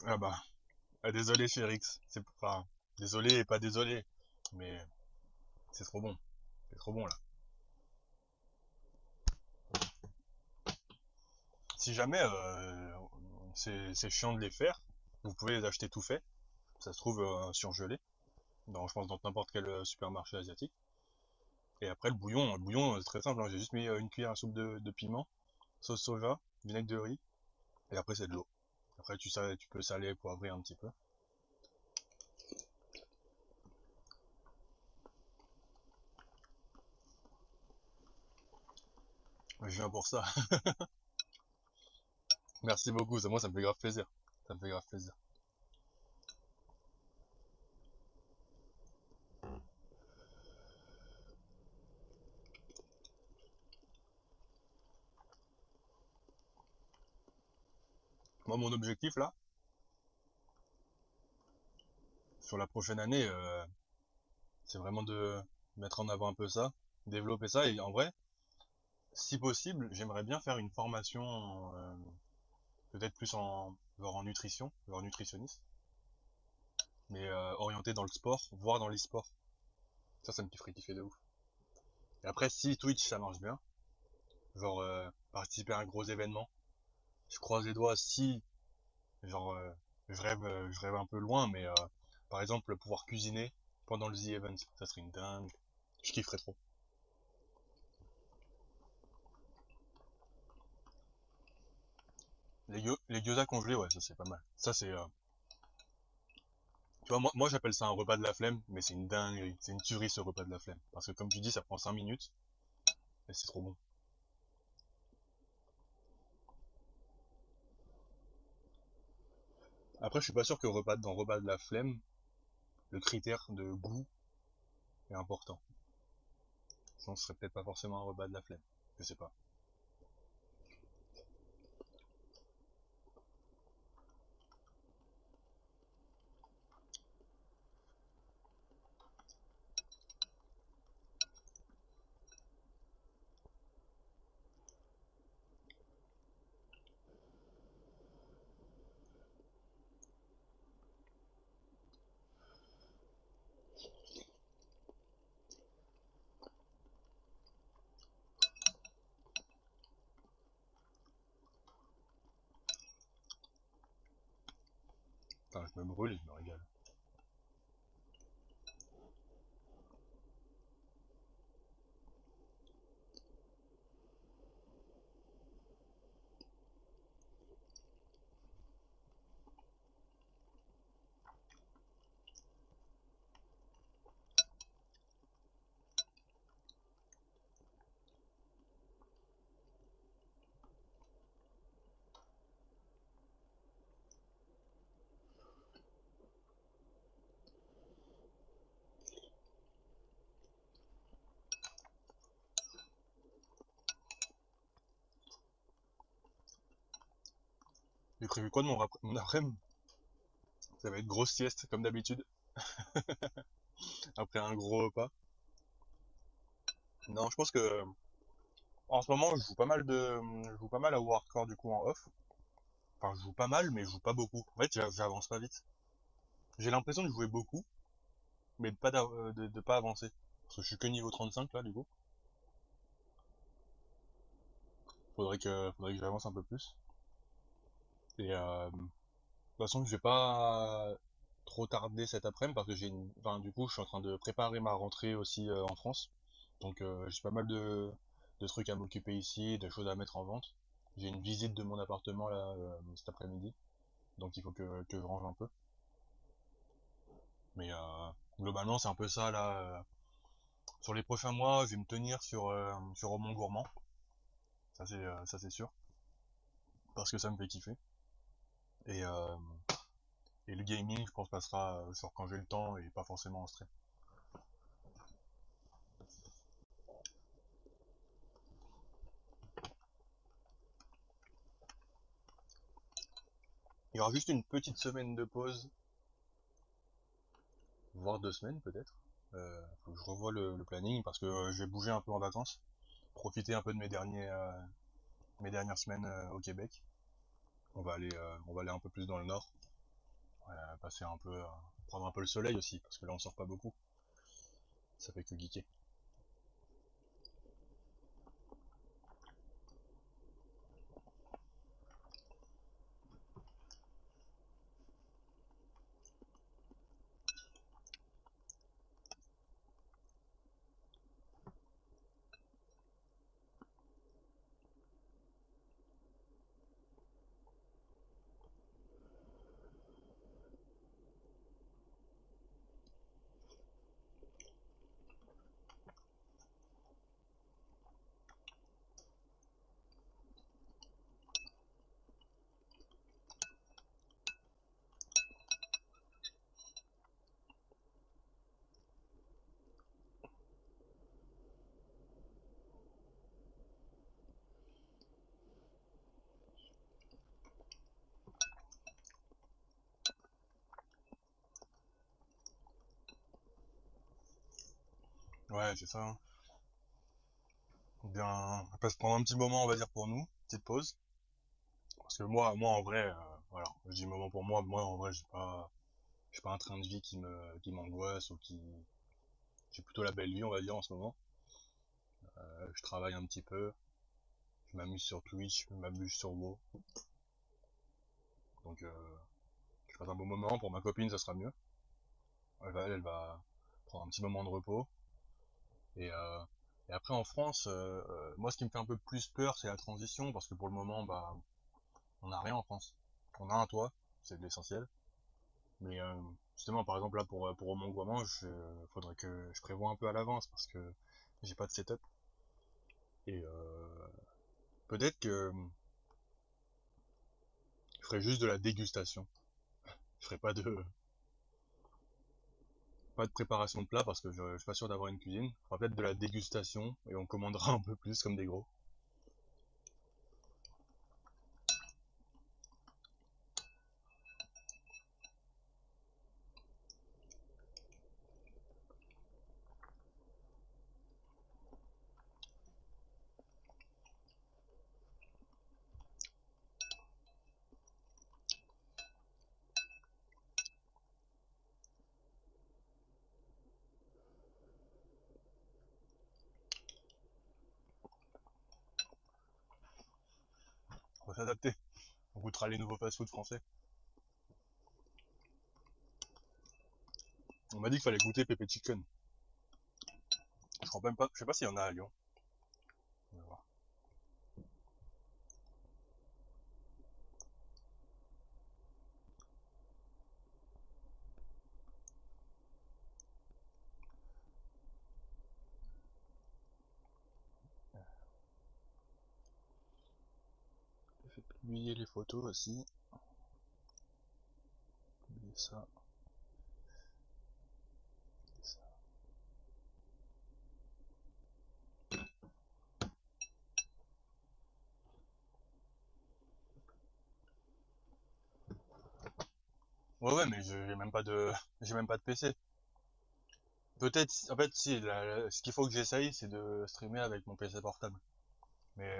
Ah bah, désolé Férix, c'est pas désolé et pas désolé, mais c'est trop bon, c'est trop bon là. Si jamais c'est chiant de les faire, vous pouvez les acheter tout fait. Ça se trouve surgelé, je pense dans n'importe quel supermarché asiatique. Et après le bouillon c'est très simple, hein. J'ai juste mis une cuillère à soupe de piment, sauce soja, vinaigre de riz, et après c'est de l'eau. Après tu peux saler, poivrer un petit peu. Je viens pour ça. Merci beaucoup, moi ça me fait grave plaisir. Ça me fait grave plaisir. Moi mon objectif là, sur la prochaine année, c'est vraiment de mettre en avant un peu ça, développer ça, et en vrai, si possible, j'aimerais bien faire une formation, peut-être plus genre en nutrition, genre nutritionniste, mais orienté dans le sport, voire dans l'e-sport. Ça me ferait kiffer de ouf. Et après, si Twitch ça marche bien, genre participer à un gros événement, je croise les doigts si, genre, je rêve un peu loin, mais par exemple, pouvoir cuisiner pendant le The Event, ça serait une dingue. Je kifferais trop. Les gyoza congelés, ouais, ça c'est pas mal. Ça c'est, tu vois, moi j'appelle ça un repas de la flemme, mais c'est une dinguerie, c'est une tuerie ce repas de la flemme. Parce que comme tu dis, ça prend 5 minutes, et c'est trop bon. Après, je suis pas sûr que dans repas de la flemme, le critère de goût est important. Sinon, ce serait peut-être pas forcément un repas de la flemme. Je sais pas. Enfin, je me brûle et je me régale. J'ai prévu quoi de mon après-midi? Ça va être grosse sieste, comme d'habitude, après un gros repas. Non, je pense que en ce moment, je joue pas mal à Warcraft du coup en off. Enfin, je joue pas mal, mais je joue pas beaucoup. En fait, j'avance pas vite. J'ai l'impression de jouer beaucoup, mais de pas avancer. Parce que je suis que niveau 35 là, du coup. Faudrait que j'avance un peu plus. Et de toute façon, je vais pas trop tarder cet après-midi parce que enfin, du coup, je suis en train de préparer ma rentrée aussi en France. Donc, j'ai pas mal de trucs à m'occuper ici, de choses à mettre en vente. J'ai une visite de mon appartement là cet après-midi, donc il faut que je range un peu. Mais globalement, c'est un peu ça là. Sur les prochains mois, je vais me tenir sur Roman Gourmand. Ça c'est sûr, parce que ça me fait kiffer. Et, euh, et le gaming, je pense, passera sur quand j'ai le temps et pas forcément en stream. Il y aura juste une petite semaine de pause, voire 2 semaines peut-être. Faut que je revoie le planning parce que je vais bouger un peu en vacances, profiter un peu de mes dernières semaines au Québec. On va aller un peu plus dans le nord, passer un peu, prendre un peu le soleil aussi parce que là on sort pas beaucoup. Ça fait que geeker. Ouais, c'est ça, hein. Bien, on va se prendre un petit moment, on va dire pour nous, petite pause. Parce que moi en vrai, voilà, je dis moment pour moi en vrai, j'ai pas un train de vie qui m'angoisse ou J'ai plutôt la belle vie, on va dire, en ce moment. Je travaille un petit peu, je m'amuse sur Twitch, je m'amuse sur WoW. Donc je passe un bon moment. Pour ma copine, ça sera mieux. Elle va prendre un petit moment de repos. Et, euh, et après en France, moi ce qui me fait un peu plus peur, c'est la transition, parce que pour le moment, bah, on n'a rien en France. On a un toit, c'est de l'essentiel. Mais justement, par exemple là pour Roman Gourmand, faudrait que je prévoie un peu à l'avance parce que j'ai pas de setup. Et peut-être que je ferai juste de la dégustation. Je ferai pas de préparation de plat parce que je suis pas sûr d'avoir une cuisine. On fera peut-être de la dégustation et on commandera un peu plus comme des gros. On va s'adapter. On goûtera les nouveaux fast-food français. On m'a dit qu'il fallait goûter Pepe Chicken. Je crois même pas, je sais pas s'il y en a à Lyon. On va voir. J'ai fait publier les photos aussi. Publier ça. Ça. Ouais ouais, mais j'ai même pas de, j'ai même pas de PC. Peut-être, en fait, si, ce qu'il faut que j'essaye, c'est de streamer avec mon PC portable. Mais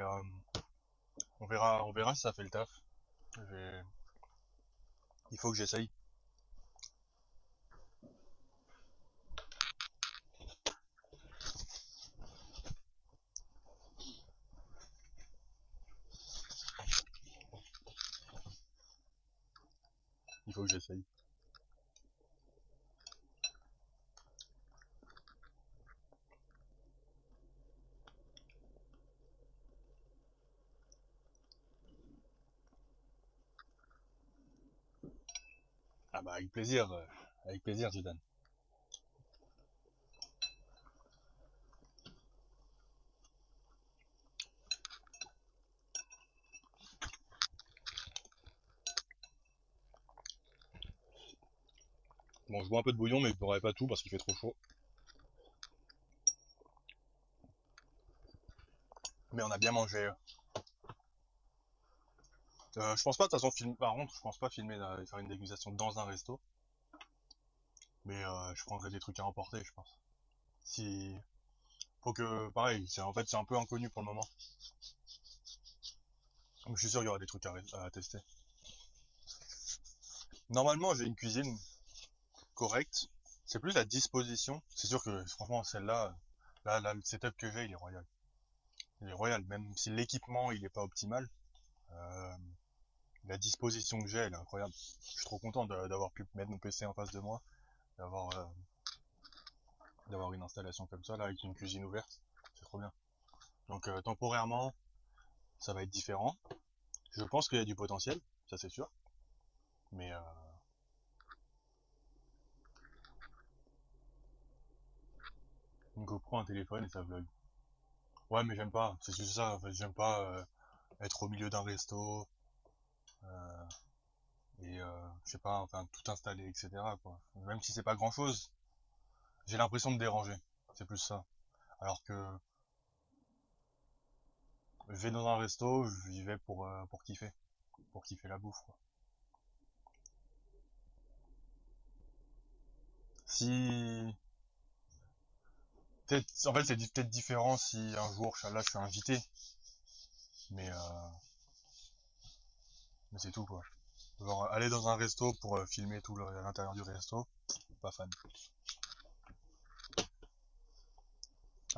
on verra si ça fait le taf. J'ai- Il faut que j'essaye. Il faut que j'essaye. Ah bah avec plaisir, Jordan. Bon, je bois un peu de bouillon, mais je boirai pas tout parce qu'il fait trop chaud. Mais on a bien mangé. Je pense pas de toute façon filmer. Par contre, je pense pas filmer, faire une dégustation dans un resto. Mais je prendrai des trucs à emporter, je pense. Si faut que, pareil, en fait c'est un peu inconnu pour le moment. Donc je suis sûr qu'il y aura des trucs à tester. Normalement, j'ai une cuisine correcte. C'est plus la disposition. C'est sûr que franchement celle-là, là, le setup que j'ai, il est royal. Il est royal, même si l'équipement il est pas optimal. Euh, la disposition que j'ai, elle est incroyable. Je suis trop content d'avoir pu mettre mon PC en face de moi, d'avoir d'avoir une installation comme ça là avec une cuisine ouverte. C'est trop bien. Donc temporairement, ça va être différent. Je pense qu'il y a du potentiel, ça c'est sûr. Mais une GoPro, un téléphone et ça vlog. Ouais, mais j'aime pas. C'est juste ça. En fait, j'aime pas être au milieu d'un resto euh, et je sais pas, enfin tout installer, etc. Quoi. Même si c'est pas grand chose, j'ai l'impression de déranger. C'est plus ça. Alors que je vais dans un resto, j'y vais pour kiffer la bouffe. Quoi. Si peut-être, en fait, c'est peut-être différent si un jour, là, je suis invité, mais c'est tout quoi. Genre aller dans un resto pour filmer tout l'intérieur du resto, pas fan.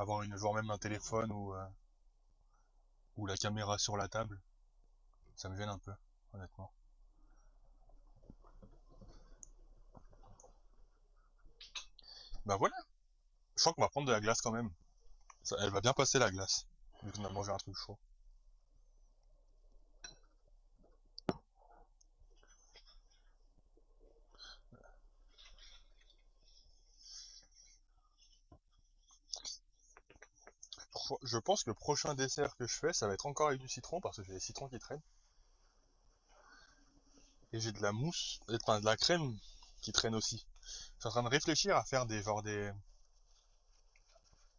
Voire même un téléphone ou la caméra sur la table, ça me gêne un peu, honnêtement. Bah voilà, je crois qu'on va prendre de la glace quand même. Elle va bien passer la glace, vu qu'on a mangé un truc chaud. Je pense que le prochain dessert que je fais, ça va être encore avec du citron, parce que j'ai des citrons qui traînent. Et j'ai de la mousse, enfin de la crème qui traîne aussi. Je suis en train de réfléchir à faire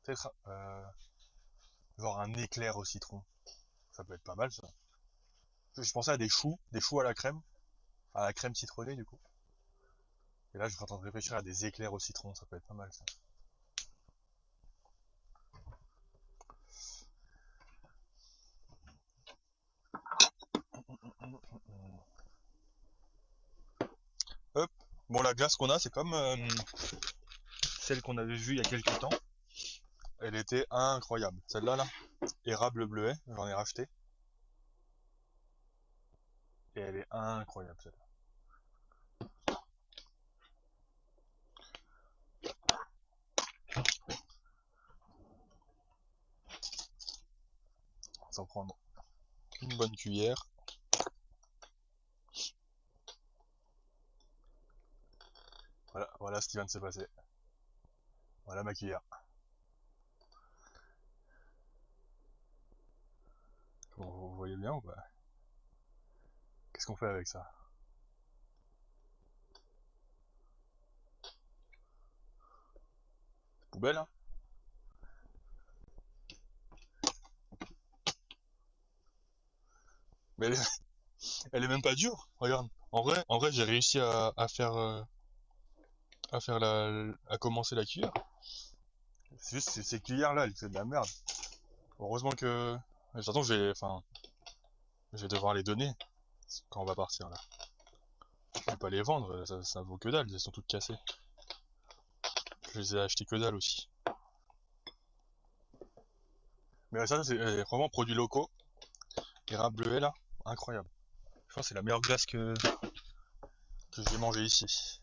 peut-être, genre un éclair au citron. Ça peut être pas mal ça. Je pensais à des choux à la crème citronnée du coup. Et là, je suis en train de réfléchir à des éclairs au citron, ça peut être pas mal ça. Hop. Bon, la glace qu'on a, c'est comme celle qu'on avait vue il y a quelques temps. Elle était incroyable. Celle-là, là, érable bleuet, j'en ai racheté. Et elle est incroyable celle-là. Sans prendre une bonne cuillère. Voilà, voilà ce qui vient de se passer. Voilà ma cuillère. Bon, vous voyez bien ou pas? Qu'est-ce qu'on fait avec ça? Poubelle, hein? Mais elle est même pas dure. Regarde. En vrai, j'ai réussi à commencer la cuillère. C'est juste ces cuillères-là, elles font de la merde. Heureusement que, j'attends, je vais devoir les donner quand on va partir là. Je vais pas les vendre, ça vaut que dalle, elles sont toutes cassées. Je les ai achetées que dalle aussi. Mais ça, c'est vraiment produits locaux. Érable bleuet là, incroyable. Je pense que c'est la meilleure glace que j'ai mangée ici.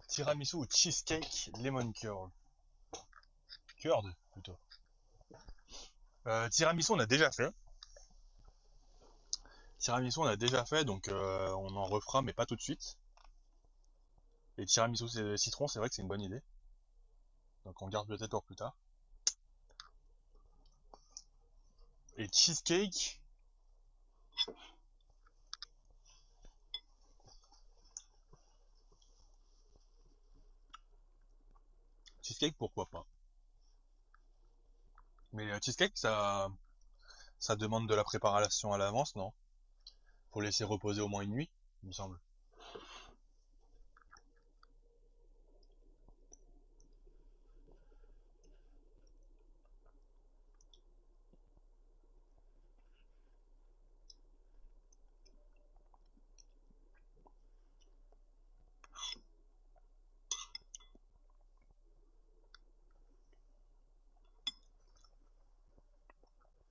Tiramisu ou cheesecake lemon curd. Curd plutôt. Tiramisu on a déjà fait. Tiramisu on a déjà fait, donc on en refera, mais pas tout de suite. Et tiramisu citron, c'est vrai que c'est une bonne idée. Donc on garde peut-être pour plus tard. Et cheesecake, cheesecake pourquoi pas. Mais cheesecake ça demande de la préparation à l'avance, non? Faut laisser reposer au moins une nuit, il me semble.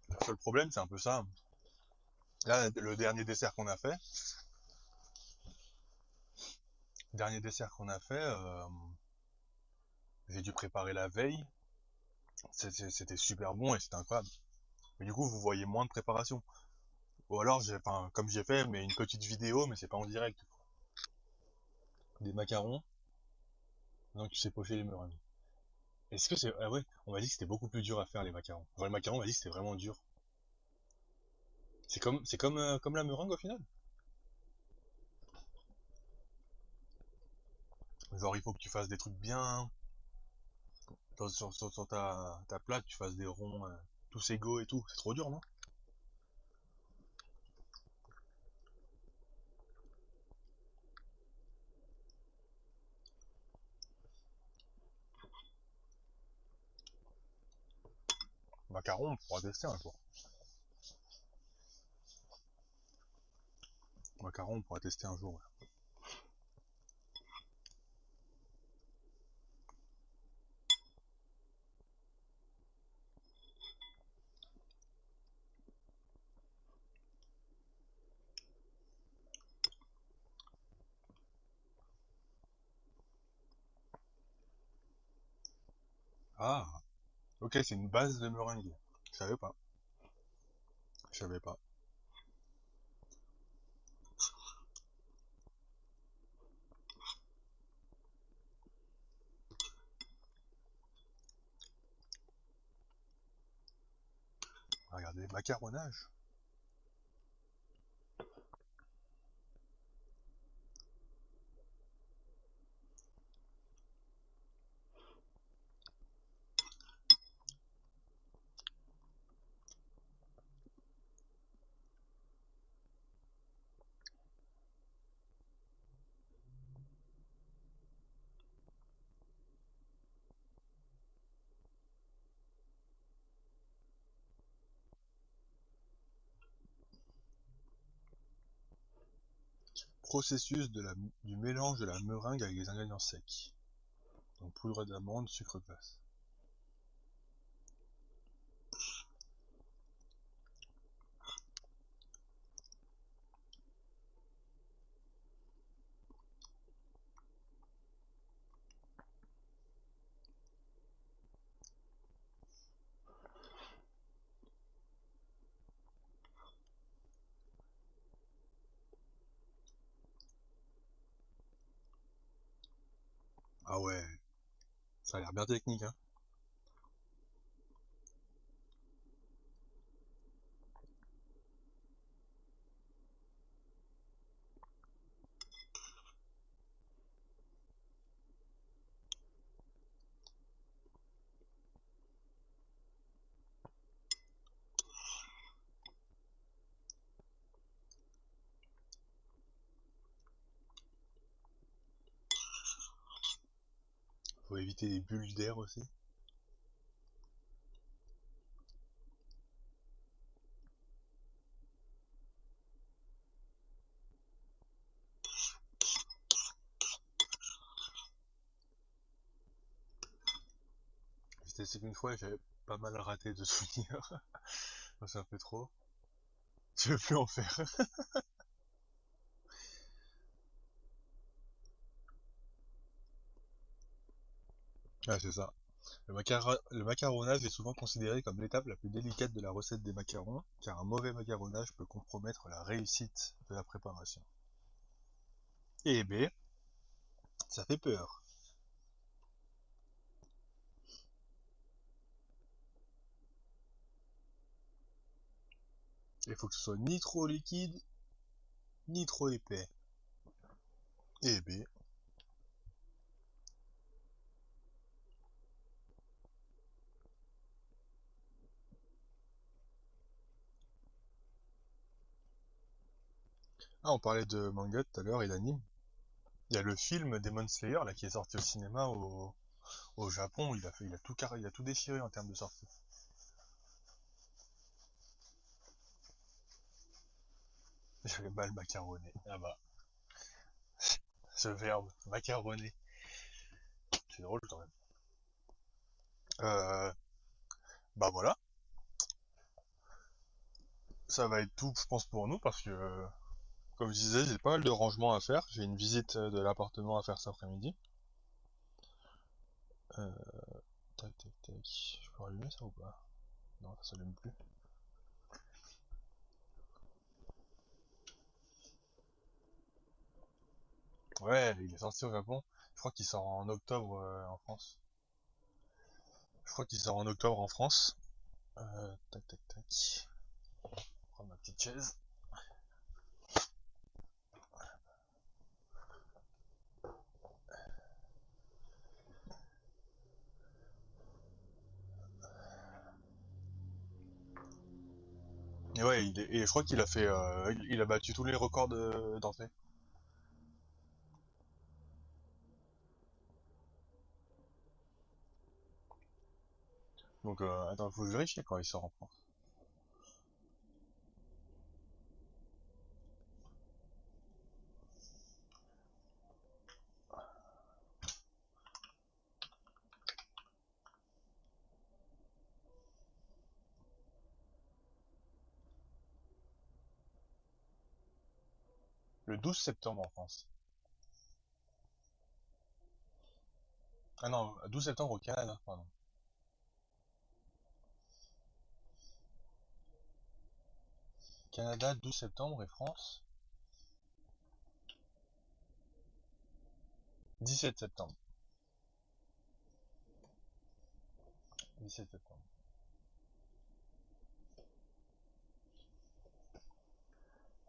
Le seul problème, c'est un peu ça. Là, dernier dessert qu'on a fait, j'ai dû préparer la veille. C'était super bon et c'était incroyable. Mais du coup, vous voyez moins de préparation. Ou alors, comme j'ai fait, mais une petite vidéo, mais c'est pas en direct. Des macarons, donc tu sais pocher les meringues. Est-ce que c'est... Ah ouais, on m'a dit que c'était beaucoup plus dur à faire les macarons. Genre les macarons, on m'a dit que c'était vraiment dur. Comme la meringue au final. Genre il faut que tu fasses des trucs bien. Sur ta plaque, tu fasses des ronds tous égaux et tout. C'est trop dur, non? Macarons, on pourra tester un jour. Macarons, on pourra tester un jour, ouais. Ah, ok, c'est une base de meringue. Je savais pas. Je savais pas. Regardez, macaronnage. Processus du mélange de la meringue avec les ingrédients secs. Donc poudre d'amande, sucre glace. Ah ouais, ça a l'air bien technique, hein. Faut éviter les bulles d'air aussi. J'ai testé qu'une fois et j'avais pas mal raté de souvenirs. C'est un peu trop. Je veux plus en faire. Ah, c'est ça. Le macaronnage est souvent considéré comme l'étape la plus délicate de la recette des macarons, car un mauvais macaronnage peut compromettre la réussite de la préparation. Eh ben, ça fait peur. Il faut que ce soit ni trop liquide, ni trop épais. Eh ben, ah, on parlait de manga tout à l'heure et d'anime. Il y a le film Demon Slayer là qui est sorti au cinéma au Japon. Il a tout déchiré en termes de sortie. J'avais mal macaronné. Ah bah, ce verbe, macaronné. C'est drôle quand même. Euh, Bah voilà, ça va être tout, je pense, pour nous parce que, comme je disais, j'ai pas mal de rangements à faire. J'ai une visite de l'appartement à faire cet après-midi. Euh, tac, tac, tac. Je peux rallumer ça ou pas? Non, ça s'allume plus. Ouais, il est sorti au Japon. Je crois qu'il sort en octobre en France. Je crois qu'il sort en octobre en France. Tac, tac, tac. Prendre ma petite chaise. Et ouais, et je crois qu'il a fait, il a battu tous les records d'entrée. Donc, attends, faut vérifier quand il sort en France. Le 12 septembre en France. Ah non, 12 septembre au Canada, pardon. Canada 12 septembre et France 17 septembre. 17 septembre.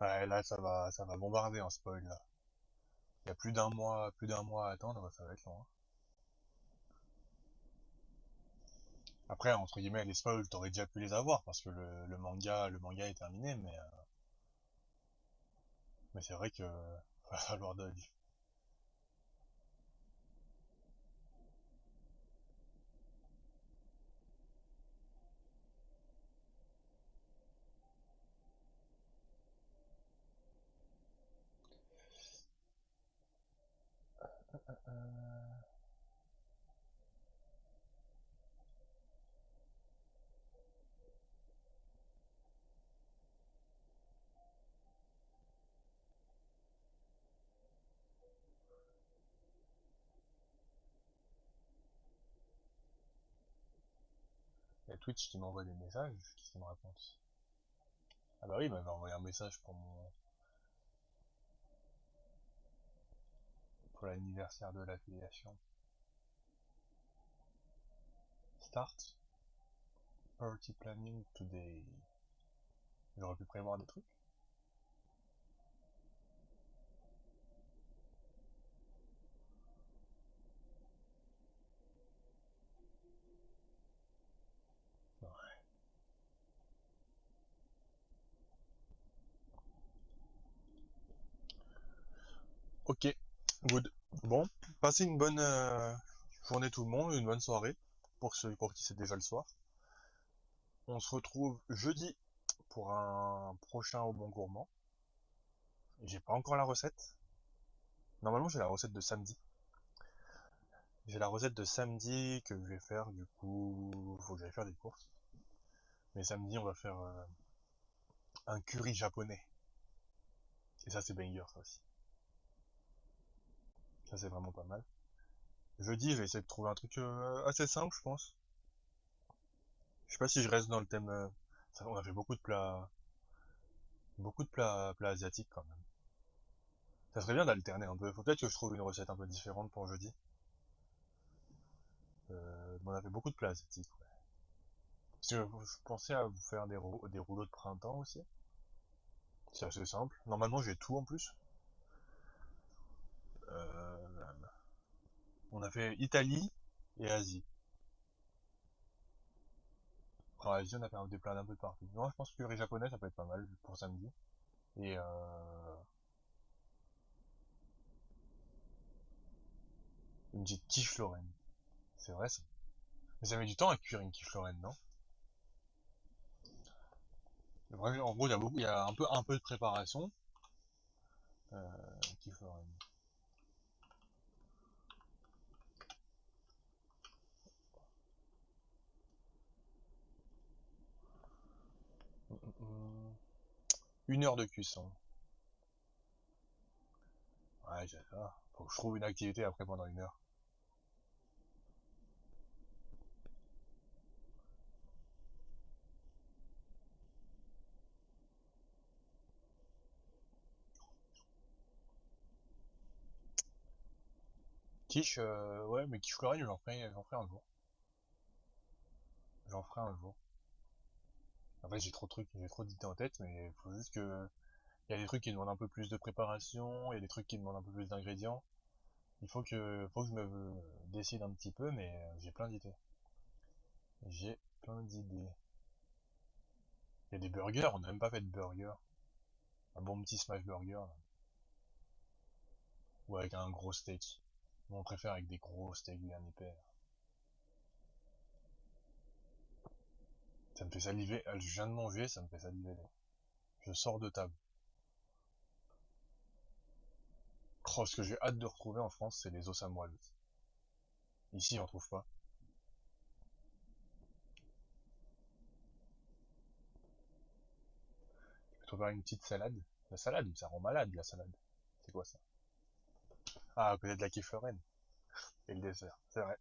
Ouais, là ça va bombarder en spoil là. Il y a plus d'un mois à attendre, ça va être long, hein. Après, entre guillemets, les spoils, t'aurais déjà pu les avoir parce que le manga est terminé, mais c'est vrai que va falloir dodge. Il y a Twitch qui m'envoie des messages, qu'est-ce qu'il me raconte? Ah bah oui, il m'avait envoyé un message pour l'anniversaire de l'affiliation. Start party planning today. J'aurais pu prévoir des trucs. Ok, good. Bon, passez une bonne journée tout le monde, une bonne soirée, pour qui c'est déjà le soir. On se retrouve jeudi pour un prochain Au Bon Gourmand. J'ai pas encore la recette. Normalement, j'ai la recette de samedi. J'ai la recette de samedi que je vais faire, du coup, faut que j'aille faire des courses. Mais samedi, on va faire un curry japonais. Et ça, c'est banger, ça aussi. Ça, c'est vraiment pas mal. Jeudi, je vais essayer de trouver un truc assez simple, je pense. Je sais pas si je reste dans le thème. On a fait beaucoup de plats asiatiques quand même. Ça serait bien d'alterner un peu. Faut peut-être que je trouve une recette un peu différente pour jeudi. Mais on a fait beaucoup de plats asiatiques, ouais. Parce que je pensais à vous faire des rouleaux de printemps aussi. C'est assez simple. Normalement, j'ai tout en plus. Euh, on a fait Italie et Asie. En Asie, on a fait des plats d'un peu de partout. Non, je pense que le riz japonais, ça peut être pas mal pour samedi. Et une petite quiche Lorraine. C'est vrai ça. Mais ça met du temps à cuire une quiche Lorraine, non? Bref, en gros, il y a un peu de préparation. Quiche Lorraine. Hum, hum, hum. 1 heure de cuisson. Ouais, j'ai ça. Faut que je trouve une activité après pendant 1 heure. Quiche, ouais, mais quiche Lorraine, j'en ferai un jour. J'en ferai un jour. En fait, j'ai trop de trucs, j'ai trop d'idées en tête, mais faut juste que, il y a des trucs qui demandent un peu plus de préparation, il y a des trucs qui demandent un peu plus d'ingrédients. Faut que je me décide un petit peu, mais j'ai plein d'idées. J'ai plein d'idées. Il y a des burgers, on n'a même pas fait de burger. Un bon petit smash burger, là. Ou avec un gros steak. Moi, on préfère avec des gros steaks bien épais. Ça me fait saliver. Je viens de manger, ça me fait saliver. Je sors de table. Oh, ce que j'ai hâte de retrouver en France, c'est les os à moelle. Ici, on trouve pas. Je peux préparer une petite salade. La salade, ça rend malade, la salade. C'est quoi ça? Ah, peut-être la quiche Lorraine. Et le dessert. C'est vrai.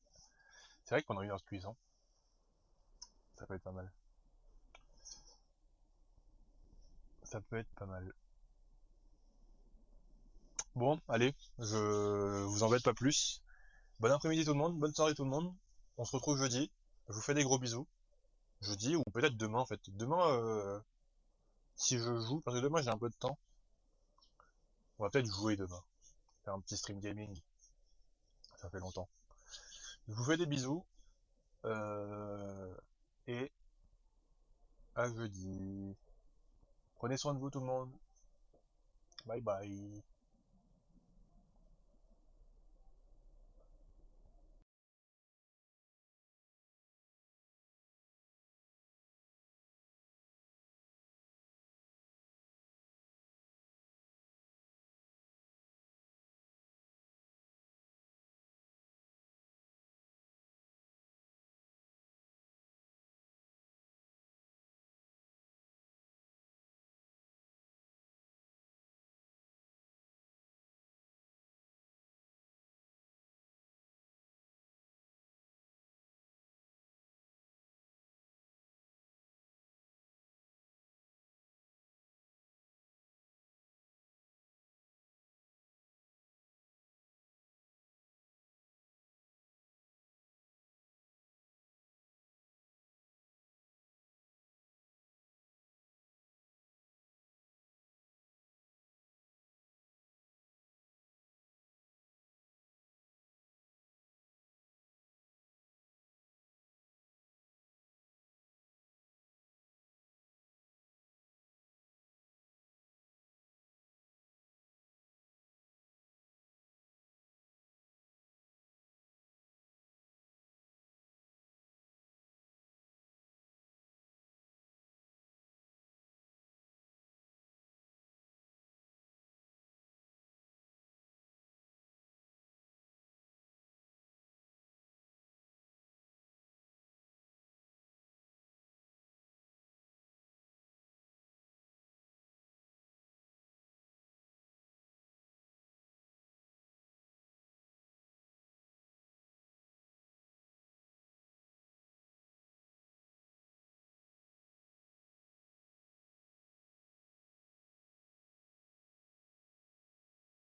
C'est vrai que pendant 1 heure de cuisson, ça peut être pas mal. Ça peut être pas mal. Bon, allez, je vous embête pas plus. Bon après-midi tout le monde, bonne soirée tout le monde. On se retrouve jeudi. Je vous fais des gros bisous. Jeudi ou peut-être demain en fait. Demain, si je joue, parce que demain j'ai un peu de temps, on va peut-être jouer demain. Faire un petit stream gaming. Ça fait longtemps. Je vous fais des bisous. euh, et à jeudi. Prenez soin de vous tout le monde. Bye bye.